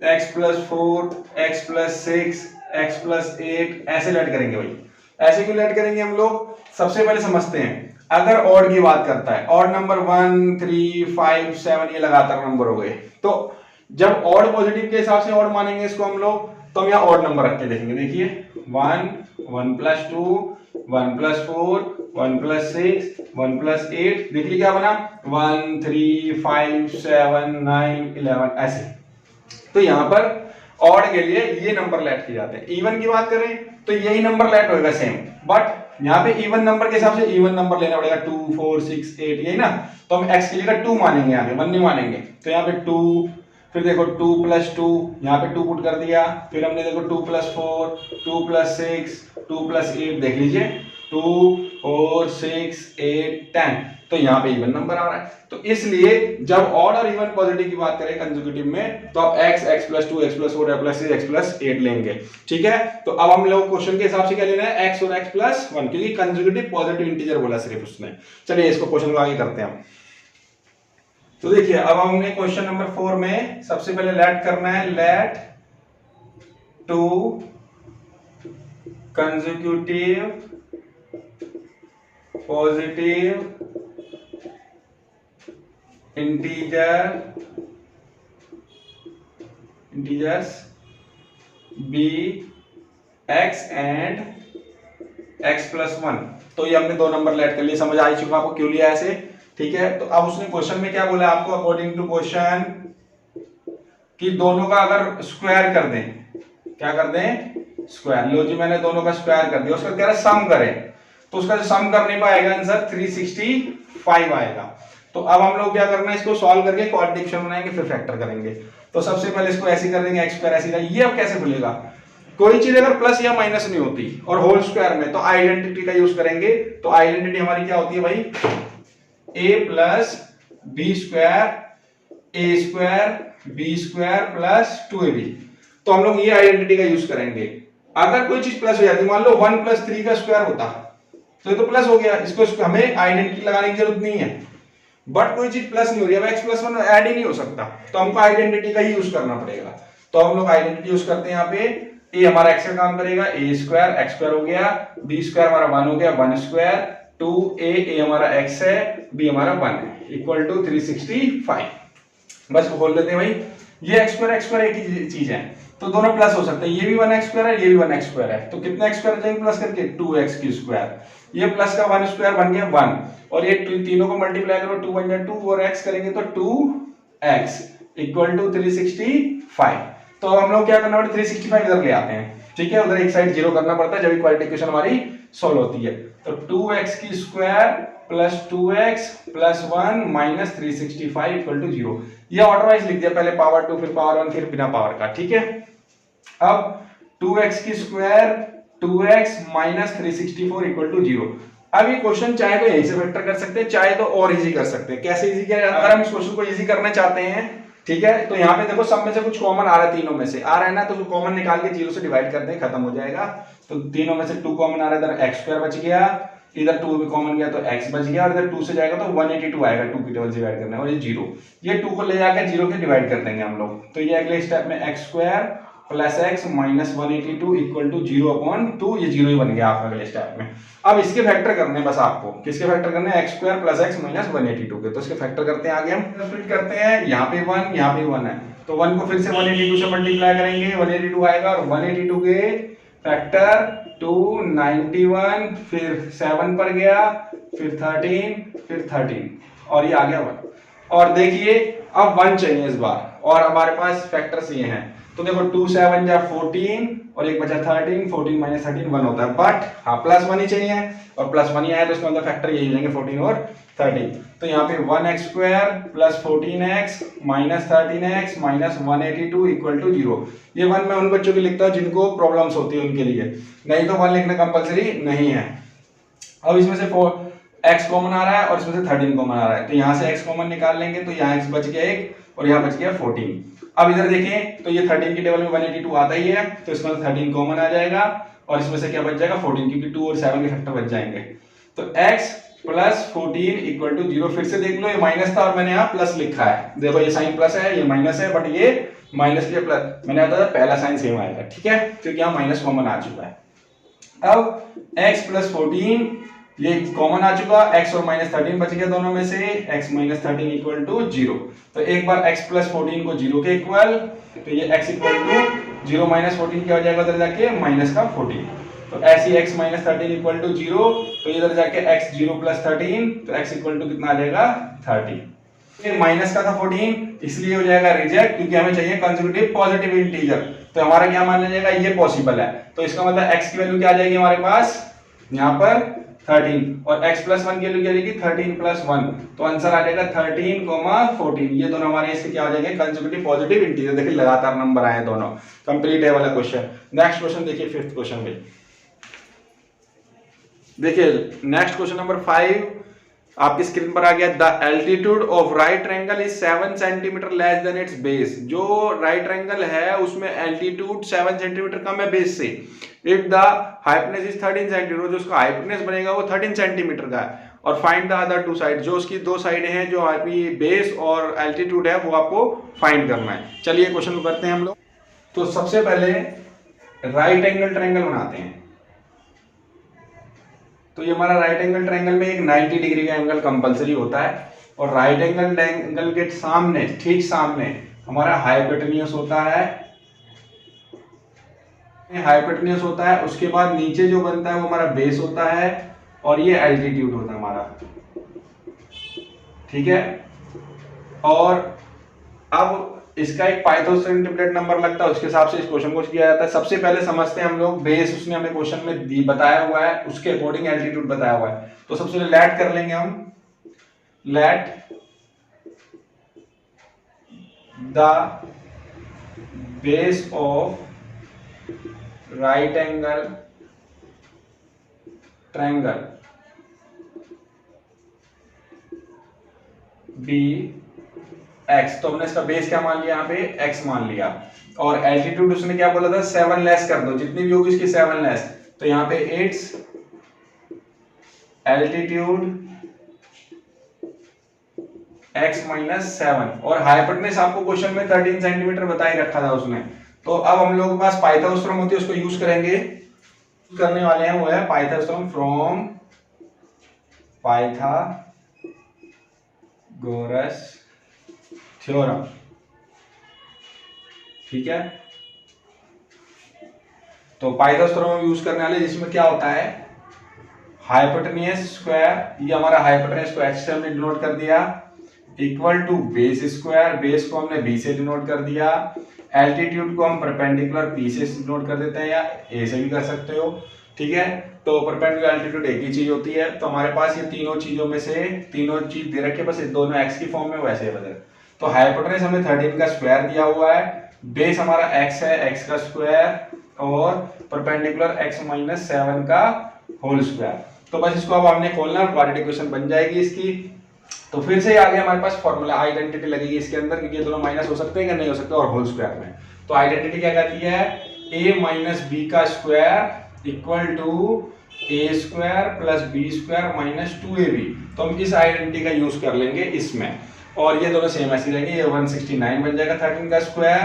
x plus 4, x plus 6, x plus 8 ऐसे ऐड करेंगे भाई। ऐसे क्यों ऐड करेंगे हम लोग, सबसे पहले समझते हैं। अगर ऑड की बात करता है, ऑड नंबर 1, 3, 5, 7 ये लगातार नंबर हो गए, तो जब ऑड पॉजिटिव के हिसाब से ऑड मानेंगे इसको हम लोग, तो हम यहाँ ऑड नंबर रख के देखेंगे। देखिए 1, 1 प्लस 2, 1 प्लस 4, 1 प्लस 6, 1 प्लस 8, देखिए क्या बना 1, 3, 5, 7, 9, 11 ऐसे। तो यहाँ पर ऑड के लिए ये नंबर लेट किए जाते हैं। इवन की बात करें तो यही नंबर लेट होगा सेम, बट यहाँ पे इवन नंबर के हिसाब से इवन नंबर लेना पड़ेगा, 2, 4, 6, 8 यही ना। तो हम x की जगह 2 मानेंगे, यहाँ पे 1 नहीं मानेंगे। तो यहाँ पे 2, फिर देखो 2 प्लस 2, यहाँ पे 2 पुट कर दिया, फिर हमने देखो 2 प्लस 4, 2 प्लस 6, 2 प्लस 8, देख लीजिए 2, 4, 6, 8, 10। तो यहाँ पे इवन नंबर आ रहा है। तो इसलिए जब ऑड और इवन पॉजिटिव की बात करें कंसेक्यूटिव में, तो आप x plus 2, x plus 4, x plus 6, x plus 8 लेंगे। ठीक है, तो अब हम लोग क्वेश्चन के हिसाब से क्या लेना है, x और x प्लस 1, क्योंकि कंसेक्यूटिव पॉजिटिव इंटीजर बोला सिर्फ उसने। चलिए इसको क्वेश्चन को आगे करते हैं हम। तो देखिए, अब हमने क्वेश्चन नंबर 4 में सबसे पहले लेट करना है, let 2 consecutive positive integers be x and x plus 1। तो ये हमने दो नंबर लेट कर लिए, समझ आ चुका आपको क्यों लिया ऐसे। ठीक है, तो अब उसने क्वेश्चन में क्या बोला आपको, अकॉर्डिंग टू क्वेश्चन कि दोनों का अगर स्क्वायर कर दें, क्या कर दें, स्क्वायर। लो जी, मैंने दोनों का स्क्वायर कर दिया, उसका कह रहा है सम करें, तो उसका जो सम करने पर आएगा आंसर 365 आएगा। तो अब हम लोग क्या करना है, इसको सॉल्व करके क्वाड्रेटिक बनाएंगे, फिर फैक्टर करेंगे। तो सबसे पहले इसको ऐसे कर देंगे, x स्क्वायर ऐसे था। ये अब कैसे खुलेगा, कोई चीज अगर प्लस या माइनस नहीं होती और होल स्क्वायर में, तो आइडेंटिटी का यूज करेंगे। तो आइडेंटिटी हमारी क्या होती है भाई, a plus b square a square b square plus 2ab। तो हम लोग ये आइडेंटिटी का यूज करेंगे। अगर कोई चीज प्लस हो जाती, मान लो 1 प्लस 3 का स्क्वायर होता, तो ये तो प्लस हो गया, इसको हमें आइडेंटिटी लगाने की जरूरत नहीं है। बट कोई चीज प्लस नहीं हो रही, अब x प्लस 1 ऐड ही नहीं हो सकता, तो हमको आइडेंटिटी का ही यूज करना पड़ेगा। तो हम लोग आइडेंटिटी यूज करते हैं यहाँ पे, a हमारा x का काम करेगा, a स्क्वायर x स्क्वायर हो गया, b स्क्वायर हमारा 1 हो गया, 1 स्क्वायर 2a हमारा x है, b हमारा 1 है, इक्वल टू 365। बस खोल लेते हैं भाई, ये x स्क्वायर एक ही चीज है, तो दोनों प्लस हो सकते हैं। ये भी 1x स्क्वायर है, ये भी 1x स्क्वायर है, तो कितना x स्क्वायर जाएंगे प्लस करके, 2x की स्क्वायर। ये प्लस का 1 स्क्वायर बन गया 1, और ये तीनों को मल्टीप्लाई करो, 2 बन जाए 2, और x करेंगे तो 2x इक्वल टू 365। तो हम लोग क्या करना पड़ता है, 365 इधर ले आते हैं। ठीक है, उधर एक साइड जीरो करना पड़ता है जब इक्वालिटी इक्वेशन हमारी सॉल्व होती है। तो 2x की square plus 2x plus 1 minus 365 equal to 0। ये ऑर्डर वाइज लिख दिया, पहले पावर 2 फिर पावर 1 फिर बिना पावर का। ठीक है, अब 2x की square 2x minus 364 equal to 0। अब ये क्वेश्चन चाहे तो यहीं से फैक्टर कर सकते हैं, चाहे तो और इजी कर सकते हैं। कैसे इजी किया जाता है, अगर हम इस क्वेश्चन को इजी करना चाहते हैं, ठीक है, तो यहाँ पे देखो सब में से कुछ कॉमन आ रहा है, तीनों में से आ रहा है ना, तो कॉमन निकाल के 0 से डिवाइड कर दें, खत्म हो जाएगा। तो तीनों में से 2 कॉमन आ रहा है, इधर x स्क्वायर बच गया, इधर 2 भी कॉमन गया तो x बच गया, और इधर 2 से जाएगा तो 182 आएगा, 2 की टेबल से डिवाइड करना है, और ये 0, ये 2 को ले जाकर 0 के डिवाइड कर देंगे हम लोग। तो ये अगले स्टेप में x square plus x minus 182 equal to 0/2, ये 0 ही बन गया आपका अगले स्टेप में। अब इसके फैक्टर करने हैं बस आपको, किसके फैक्टर करने हैं, x square plus x minus 182 के। तो इसके फैक्टर करते हैं, आगे हम स्प्लिट करते हैं, यहाँ पे 1 यहाँ पे 1 है, तो 1 को फिर से 182 से मल्टीप्लाई करेंगे, 182 आएगा, और 182 के फैक्टर 291, फिर 7 पर गया, फिर 13, फिर 13, और ये आ गया 1। और देखिए अब 1 चाहिए इस बार, और हमारे पास फैक्टर्स ये हैं, तो देखो 2 7 जा 14 और एक बचा 13, 14 माइनस 13 1 होता है, बट हाँ प्लस 1 ही चाहिए और प्लस 1 ही आया तो इसका मतलब फैक्टर यही हो जाएंगे 14 और 13। तो यहाँ पे 1x square plus 14x minus 13x minus 182 equal to 0। ये 1 मैं उन बच्चों के लिखता हूँ जिनको प्रॉब्लम्स होती है उनके लिए, नहीं तो 1 लिखना कंपलसरी नहीं है। अब इसमें से x कॉमन आ रहा है और इसमें से 13 कॉमन आ रहा है, तो यहाँ से x कॉमन निकाल लेंगे तो यहाँ x बच गया 1 और यहाँ बच गया 14। अब इधर देखें तो ये 13 की टेबल में 182 आता ही है, तो इसमें 13 कॉमन आ जाएगा और इसमें से क्या बच जाएगा 14, क्योंकि 2 और 7 के फैक्टर बच जाएंगे। तो x प्लस 14 इक्वल टू 0। फिर से देख लो, ये माइनस था और मैंने यहाँ प्लस लिखा है, देखो ये साइन प्लस है ये माइनस है, बट ये माइनस के प्लस मैंने बताया पहला साइन सेम आएगा, ठीक है, क्योंकि यहाँ माइनस कॉमन आ चुका है। अब x प्लस 14 ये कॉमन आ चुका, x और माइनस 13 बच गया दोनों में से, x माइनस 13 इक्वल टू 0। तो एक बार x प्लस 14 को 0 के इक्वल, तो ये x इक्वल टू 0 माइनस 14 क्या हो जाएगा उधर जाके माइनस का 14। तो ऐसे ही x माइनस 13 इक्वल टू 0, तो इधर जाके x 0 प्लस 13, तो x इक्वल टू कितना आ जाएगा 30। ये माइनस का था 14, इसलिए हो जाएगा रिजेक्ट, क्योंकि हमें चाहिए कंसेक्यूटिव पॉजिटिव इंटीजर। तो हमारा क्या मान लिया जाएगा, ये पॉसिबल है, तो इसका मतलब x की वैल्यू क्या आ जाएगी हमारे पास यहाँ पर 13 और x प्लस 1 की वैल्यू क्या आएगी 13 प्लस 1, तो आंसर आ जाएगा 13, 14। ये दोनों हमारे इसके क्या हो जाएंगे कंसेक्यूटिव पॉजिटिव इंटीजर। देखिए लगातार नंबर आए दोनों, कंप्लीट है वाला क्वेश्चन। नेक्स्ट क्वेश्चन देखिए, फिफ्थ क्वेश्चन में देखिए, नेक्स्ट क्वेश्चन नंबर 5 आपकी स्क्रीन पर आ गया। The altitude of right triangle is 7 centimetre less than it's base. जो राइट ट्रायंगल है उसमें एल्टीट्यूड 7 सेंटीमीटर कम है बेस से। If the hypotenuse is 13 centimetre, जो उसका हाइपोटेन्यूज बनेगा वो 13 सेंटीमीटर का है। और find the other two side, जो उसकी दो साइड हैं, जो आपकी बेस और एल्टीट्यूड है, वो आपको फाइंड करना है। चलिए क्वेश्चन को करते हैं हम लोग। तो सबसे पहले राइट एंगल ट्रायंगल बनाते हैं। तो ये हमारा राइट एंगल ट्रायंगल में एक 90 डिग्री का एंगल कंपलसरी होता है, और राइट एंगल के सामने, ठीक सामने हमारा हाइपोटेन्यूज होता है, हाइपोटेन्यूज होता है। उसके बाद नीचे जो बनता है वो हमारा बेस होता है, और ये एल्टीट्यूड होता है हमारा, ठीक है। और अब इसका एक पाइथागोरस टेम्पलेट नंबर लगता है, उसके हिसाब से इस क्वेश्चन को किया जाता है। सबसे पहले समझते हैं हम लोग बेस, उसने हमें क्वेश्चन में बताया हुआ है, उसके अकॉर्डिंग एल्टीट्यूड बताया हुआ है। तो सबसे पहले लेट कर लेंगे हम, let the base of right angle triangle be x। तो हमने इसका बेस क्या मान लिया, यहाँ पे x मान लिया, और एल्टीट्यूड उसने क्या बोला था 7 लेस कर दो, जितनी भी होगी इसकी 7 लेस। तो यहाँ पे इट्स एल्टीट्यूड x माइनस 7, और हाइपोटेन्यूज आपको क्वेश्चन में 13 सेंटीमीटर बता ही रखा था उसने। तो अब हम लोग के पास पाइथागोरस थ्योरम होती है, उसको यूज करेंगे, करने वाले हैं, वो है Pythagoras theorem from Pythagoras theorem, ठीक है। तो पाइथागोरस थ्योरम यूज करने वाले, जिसमें क्या होता है हाइपोटेन्यूज स्क्वायर, ये हमारा हाइपोटेन्यूज को h से हमने डिनोट कर दिया, equal to base square, base को हमने b से डिनोट कर दिया, एल्टीट्यूड को हम परपेंडिकुलर p से डिनोट कर देते हैं, या a से भी कर सकते हो, ठीक है। तो परपेंडिकुलर एल्टीट्यूड एक ही चीज होती है। तो हमारे पास ये तीनों चीजों में से तीनों चीज दे रखे, बस दोनों x की फॉर्म में वैसे बदल। तो हाइपोटेन्यूज हमें 13 का स्क्वायर दिया हुआ है, बेस हमारा x है, x का स्क्वायर, और परपेंडिकुलर x माइनस 7 का होल स्क्वायर। तो बस इसको अब हमने खोलना है, क्वाड्रेटिक इक्वेशन बन जाएगी इसकी। तो फिर से आ गया हमारे पास फॉर्मूला, आइडेंटिटी लगेगी इसके अंदर, क्योंकि ये दोनों माइनस हो सकते हैं कि नहीं हो सकते, और होल स्क्वायर में। तो आइडेंटिटी क्या कहती है, a माइनस बी का square equal to a square plus b square minus 2ab। तो हम इस आइडेंटिटी का यूज कर लेंगे इसमें, और ये दोनों सेम ऐसे रहेंगे, ये 169 बन जाएगा 13 का स्क्वायर,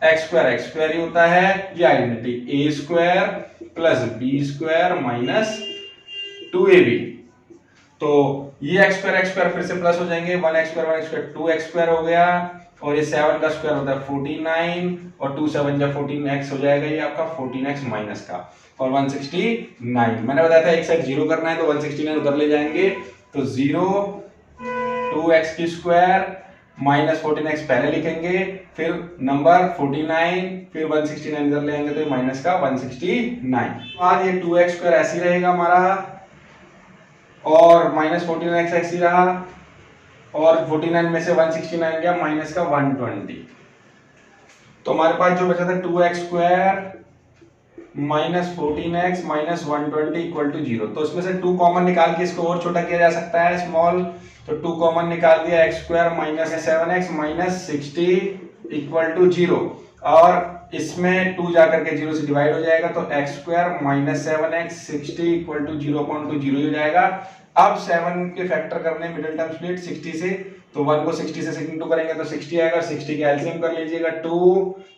x स्क्वायर ही होता है, ये identity a square plus b square minus 2ab। तो ये x स्क्वायर फिर से प्लस हो जाएंगे, 1x स्क्वायर 2x स्क्वायर हो गया, और ये 7 का स्क्वायर होता है 49, और 2 7 जा 14x हो जाएगा, ये आपका 14x माइनस का, और 169। मैंने बताया था एक साइड 0 करना है, तो 169 उधर ले जाएंगे, तो 0 2x की स्क्वायर -14x पहले लिखेंगे, फिर नंबर 49, फिर 169 इधर ले आएंगे तो माइनस का 169। बाद ये 2x स्क्वायर ऐसे ही रहेगा हमारा, और -14x ऐसे ही रहा, और 49 में से 169 गया माइनस का 120। तो हमारे पास जो बचा था 2x square -14x -120 equal to 0। तो इसमें से 2 कॉमन निकाल के इसको और छोटा किया जा सकता है, स्मॉल। तो 2 कॉमन निकाल दिया, x square -7x -60 equal to 0, और इसमें 2 जाकर के 0 से डिवाइड हो जाएगा, तो x square -7x 60 equal to 0.0 हो जाएगा। अब 7 के फैक्टर करने मिडिल टर्म स्प्लिट 60 से, तो 1 को 60 से 2 करेंगे तो 60 आएगा, 60 के एलसीएम कर लीजिएगा 2,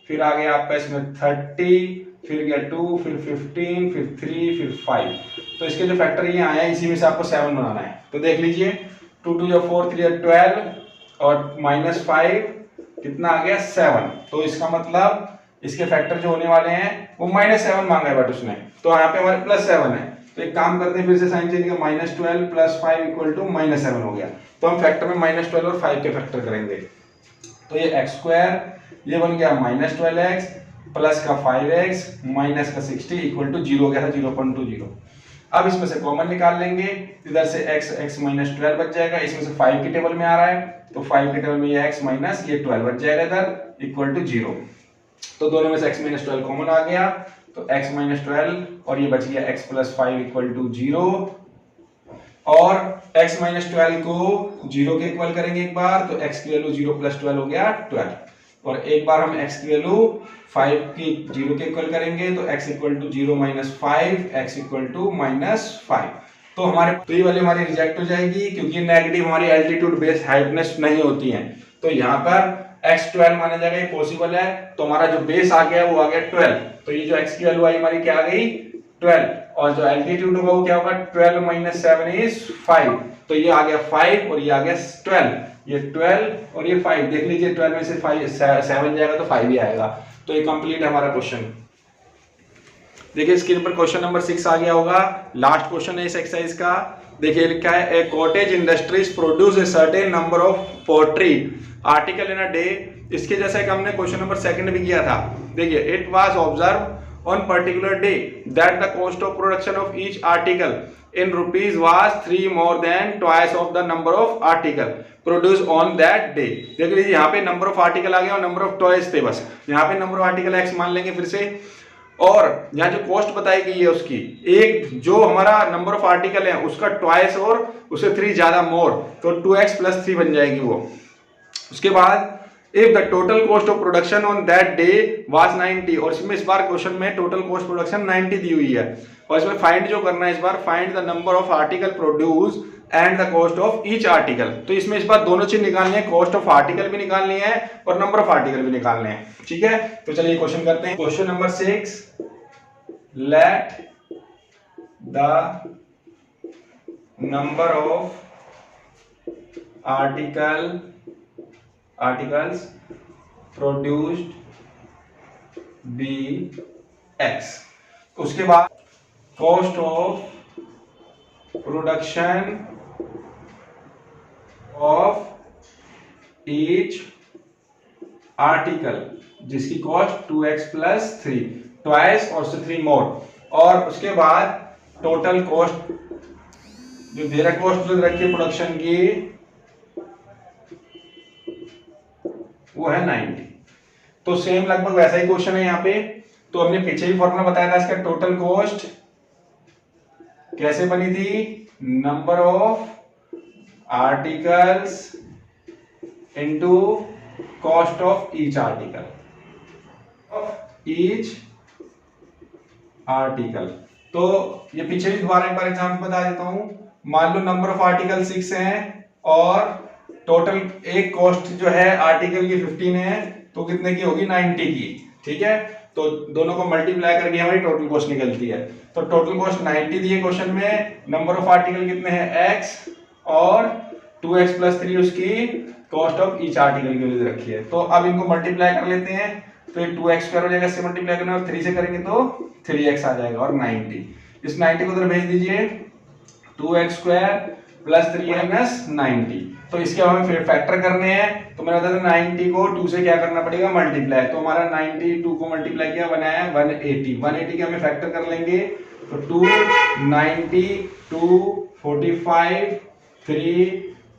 फिर आ गया आपका इसमें 30, फिर गया 2, फिर 15, फिर 3, फिर 5। तो इसके जो फैक्टर ये आया इसी में से आपको 7 बनाना है। तो देख लीजिए 2 2 4 3 12 और -5 कितना आ गया 7। तो इसका मतलब इसके फैक्टर जो होने वाले हैं वो -7 मांगा है बट उसने, तो यहाँ पे हमारे +7 है। तो एक काम करते हैं, फिर से साइन चेंज किया, -12 + 5 इक्वल टू -7 हो गया। तो हम फैक्टर में -12 और 5 के फैक्टर करेंगे, तो ये x स्क्वायर ये बन गया -12x प्लस का 5x माइनस का 60 इक्वल टू 0 हो गया था 0.20। अब इसमें से कॉमन निकाल लेंगे, इधर से x -12 बच जाएगा, इसमें से 5 की टेबल में आ रहा है, तो 5 की टेबल में ये x माइनस ये 12 बच जाएगा इधर इक्वल टू 0। तो दोनों में से x -12 कॉमन आ गया, तो x -12 और ये बच गया x + 5 इक्वल टू 0, और x -12 को 0 के इक्वल करेंगे एक बार, तो x की वैल्यू 0 + 12 हो गया 12, और एक बार हम x की वैल्यू 5 की 0 के इक्वल करेंगे, तो x = 0 - 5, x = -5। तो ये वाली हमारी रिजेक्ट हो जाएगी, क्योंकि नेगेटिव हमारी एल्टीट्यूड बेस हाइटनेस नहीं होती है। तो यहाँ पर x 12 माना जाएगा, ये पॉसिबल है। तो हमारा जो बेस आ गया वो आ गया 12, तो ये जो x की वैल्यू आई हमारी क्या आ गई 12, और जो एल्टीट्यूड होगा वो क्या होगा 12 - 7 = 5, तो ये आ गया 5 और ये आ गया 12, ये 12 और ये 5। देख लीजिए 12 में से 7 जाएगा तो 5 ही आएगा। तो ये कंप्लीट है हमारा क्वेश्चन। देखिए स्क्रीन पर क्वेश्चन नंबर 6 आ गया होगा, लास्ट क्वेश्चन है इस एक्सरसाइज का। देखिए लिखा है, a cottage industries produce a certain number of poultry article in a day. इसके जैसा कि हमने क्वेश्चन नंबर 2 भी किया था। देखिए it was observe on particular day that the cost of production of each article in rupees was 3 more than twice of the number of article produced on that day। देख लीजिए यहाँ पे number of article आ गया और number of toys थे, बस यहाँ पे नंबर ऑफ आर्टिकल x मान लेंगे फिर से, और यहाँ जो कॉस्ट बताई गई है उसकी, एक जो हमारा नंबर ऑफ आर्टिकल है उसका ट्वाइस और उससे 3 ज्यादा मोर, तो 2x + 3 बन जाएगी वो। उसके बाद if the total cost of production on that day was 90, और इसमें इस बार क्वेश्चन में टोटल कॉस्ट प्रोडक्शन 90 दी हुई है, और इसमें फाइंड जो करना है इस बार, find the number of article produce and the cost of each article. तो इसमें इस बार दोनों चीज निकालनी है, कॉस्ट ऑफ आर्टिकल भी निकालनी है और नंबर ऑफ आर्टिकल भी निकालने हैं। ठीक है, तो चलिए क्वेश्चन करते हैं। Question number 6, late the number of articles produced be x। उसके बाद cost of production of each article जिसकी कॉस्ट 2x + 3 ट्वाइस और उससे 3 मोर, और उसके बाद टोटल कॉस्ट जो दे रहा कॉस्ट जो रखी है प्रोडक्शन की वो है 90। तो सेम लगभग वैसा ही क्वेश्चन है यहाँ पे। तो हमने पीछे ही फॉर्मूला बताया था इसका, टोटल कॉस्ट कैसे बनी थी, number of articles into cost of each article, तो ये पीछे भी दोबारा एक बार एग्जांपल बता देता हूं। मान लो नंबर ऑफ आर्टिकल 6 हैं और टोटल एक कॉस्ट जो है आर्टिकल की 15 है, तो कितने की होगी 90 की। ठीक है, तो दोनों को मल्टीप्लाई करके हमारी टोटल कॉस्ट निकलती है। तो टोटल कॉस्ट 90 दी है क्वेश्चन में, नंबर ऑफ आर्टिकल कितने हैं x, और 2x + 3 उसकी कॉस्ट ऑफ ईच आर्टिकल की वैल्यू रखी है। तो अब इनको मल्टीप्लाई कर लेते हैं, तो ये 2x स्क्वायर हो जाएगा, इससे मल्टीप्लाई करना और 3 से करेंगे तो 3x आ जाएगा, और 90 इस 90 को उधर भेज दीजिए, 2x स्क्वायर प्लस 3 माइनस 90। तो इसके हमें फिर फैक्टर करने हैं, तो मैंने बताया 90 को 2 से क्या करना पड़ेगा, मल्टीप्लाई। तो हमारा 92 को मल्टीप्लाई किया बनाया 180। 180 के हमें फैक्टर कर लेंगे, तो 2 90 2 45 3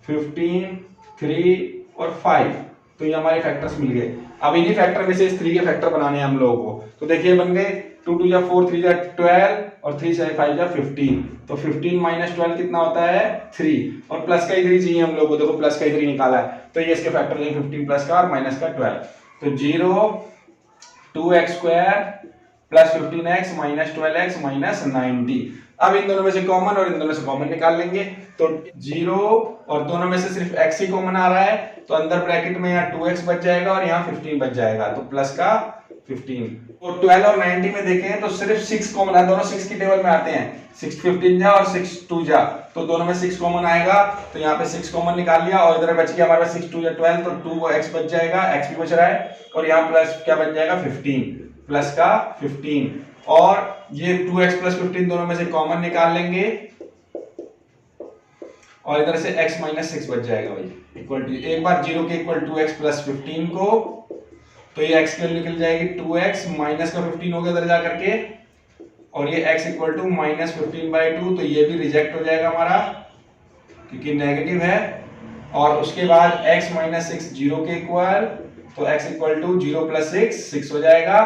15 3 और 5। तो ये हमारे फैक्टर्स मिल गए। अब इन्हीं फैक्टर में से इस 3 के फैक्टर बनाने हैं हम लोगों को। तो देखिए बन गए 2 2 जा 4 3 जा 12 और 3 से 5 जा 15। तो 15 माइनस 12 कितना होता है 3, और प्लस का ही 3 चाहिए हम लोग को। देखो प्लस का ही 3 निकाला है, तो ये इसके फैक्टर लेंगे 15 प्लस का और माइनस का 12। तो 0 2x square plus 15x minus 12x minus 90। अब इन दोनों में से कॉमन और इन दोनों से कॉमन निकाल लेंगे, तो 0 और दोनों में से सिर्फ x ही कॉमन आ रहा है, तो अंदर ब्रैकेट में यहाँ 2x बच जाएगा और यहाँ 15 बच जाएगा, तो प्लस का 15। और 12 और 90 में देखें तो सिर्फ 6 कॉमन है, दोनों 6 की टेबल में आते हैं। 6 15 जा और 6 2 जा, तो दोनों में 6 कॉमन आएगा, तो यहाँ पे 6 कॉमन निकाल लिया और इधर बच गया हमारे पास 6 2 जा 12, तो 2x बच जाएगा, x भी बच रहा है, और यहाँ प्लस क्या बच जाएगा 15 प्लस का 15, और ये 2x प्लस 15 दोनों में से कॉमन निकाल लेंगे और इधर से x माइनस 6 बच जाएगा भाई, इक्वल टू एक बार 0 के इक्वल 2x प्लस 15 को, तो ये x की निकल जाएगी 2x माइनस का 15 हो गया इधर जा करके, और ये x इक्वल टू माइनस 15/2, तो ये भी रिजेक्ट हो जाएगा हमारा क्योंकि नेगेटिव है। और उसके बाद x माइनस 6 0 के इक्वल, तो x इक्वल टू 0 प्लस 6 हो जाएगा,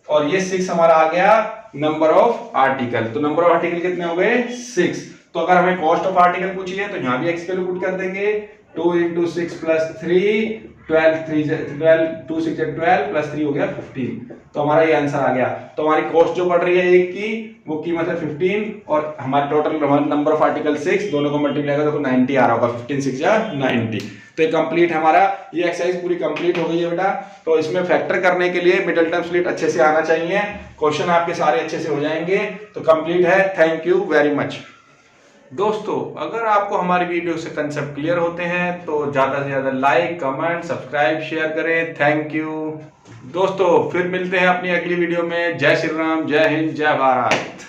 और ये 6 हमारा आ गया नंबर ऑफ आर्टिकल। तो नंबर ऑफ आर्टिकल कितने हो गए 6। तो अगर हमें कॉस्ट ऑफ आर्टिकल पूछी है तो यहाँ भी x के लिए पुट कर देंगे, 2 × 6 प्लस 3 12 12 2 6 12 प्लस 3 हो गया 15। तो हमारा ये आंसर आ गया। तो हमारी कॉस्ट जो पड़ रही है एक की, वो कीमत है 15, और हमारे टोटल हमारा नंबर ऑफ आर्टिकल 6, दोनों को मल्टीप्लाई करें तो 90 आ रहा होगा, 15 6 या 90। तो ये कंप्लीट हमारा ये एक्सरसाइज पूरी कंप्लीट हो गई है बेटा। तो इसमें फैक्टर करने के लिए मिडिल टर्म स्प्लिट अच्छे से आना चाहिए, क्वेश्चन आपके सारे अच्छे से हो जाएंगे। तो कंप्लीट है। Thank you very much. दोस्तों अगर आपको हमारी वीडियो से कंसेप्ट क्लियर होते हैं तो ज़्यादा से ज़्यादा लाइक कमेंट सब्सक्राइब शेयर करें। थैंक यू दोस्तों, फिर मिलते हैं अपनी अगली वीडियो में। जय श्री राम, जय हिंद, जय भारत।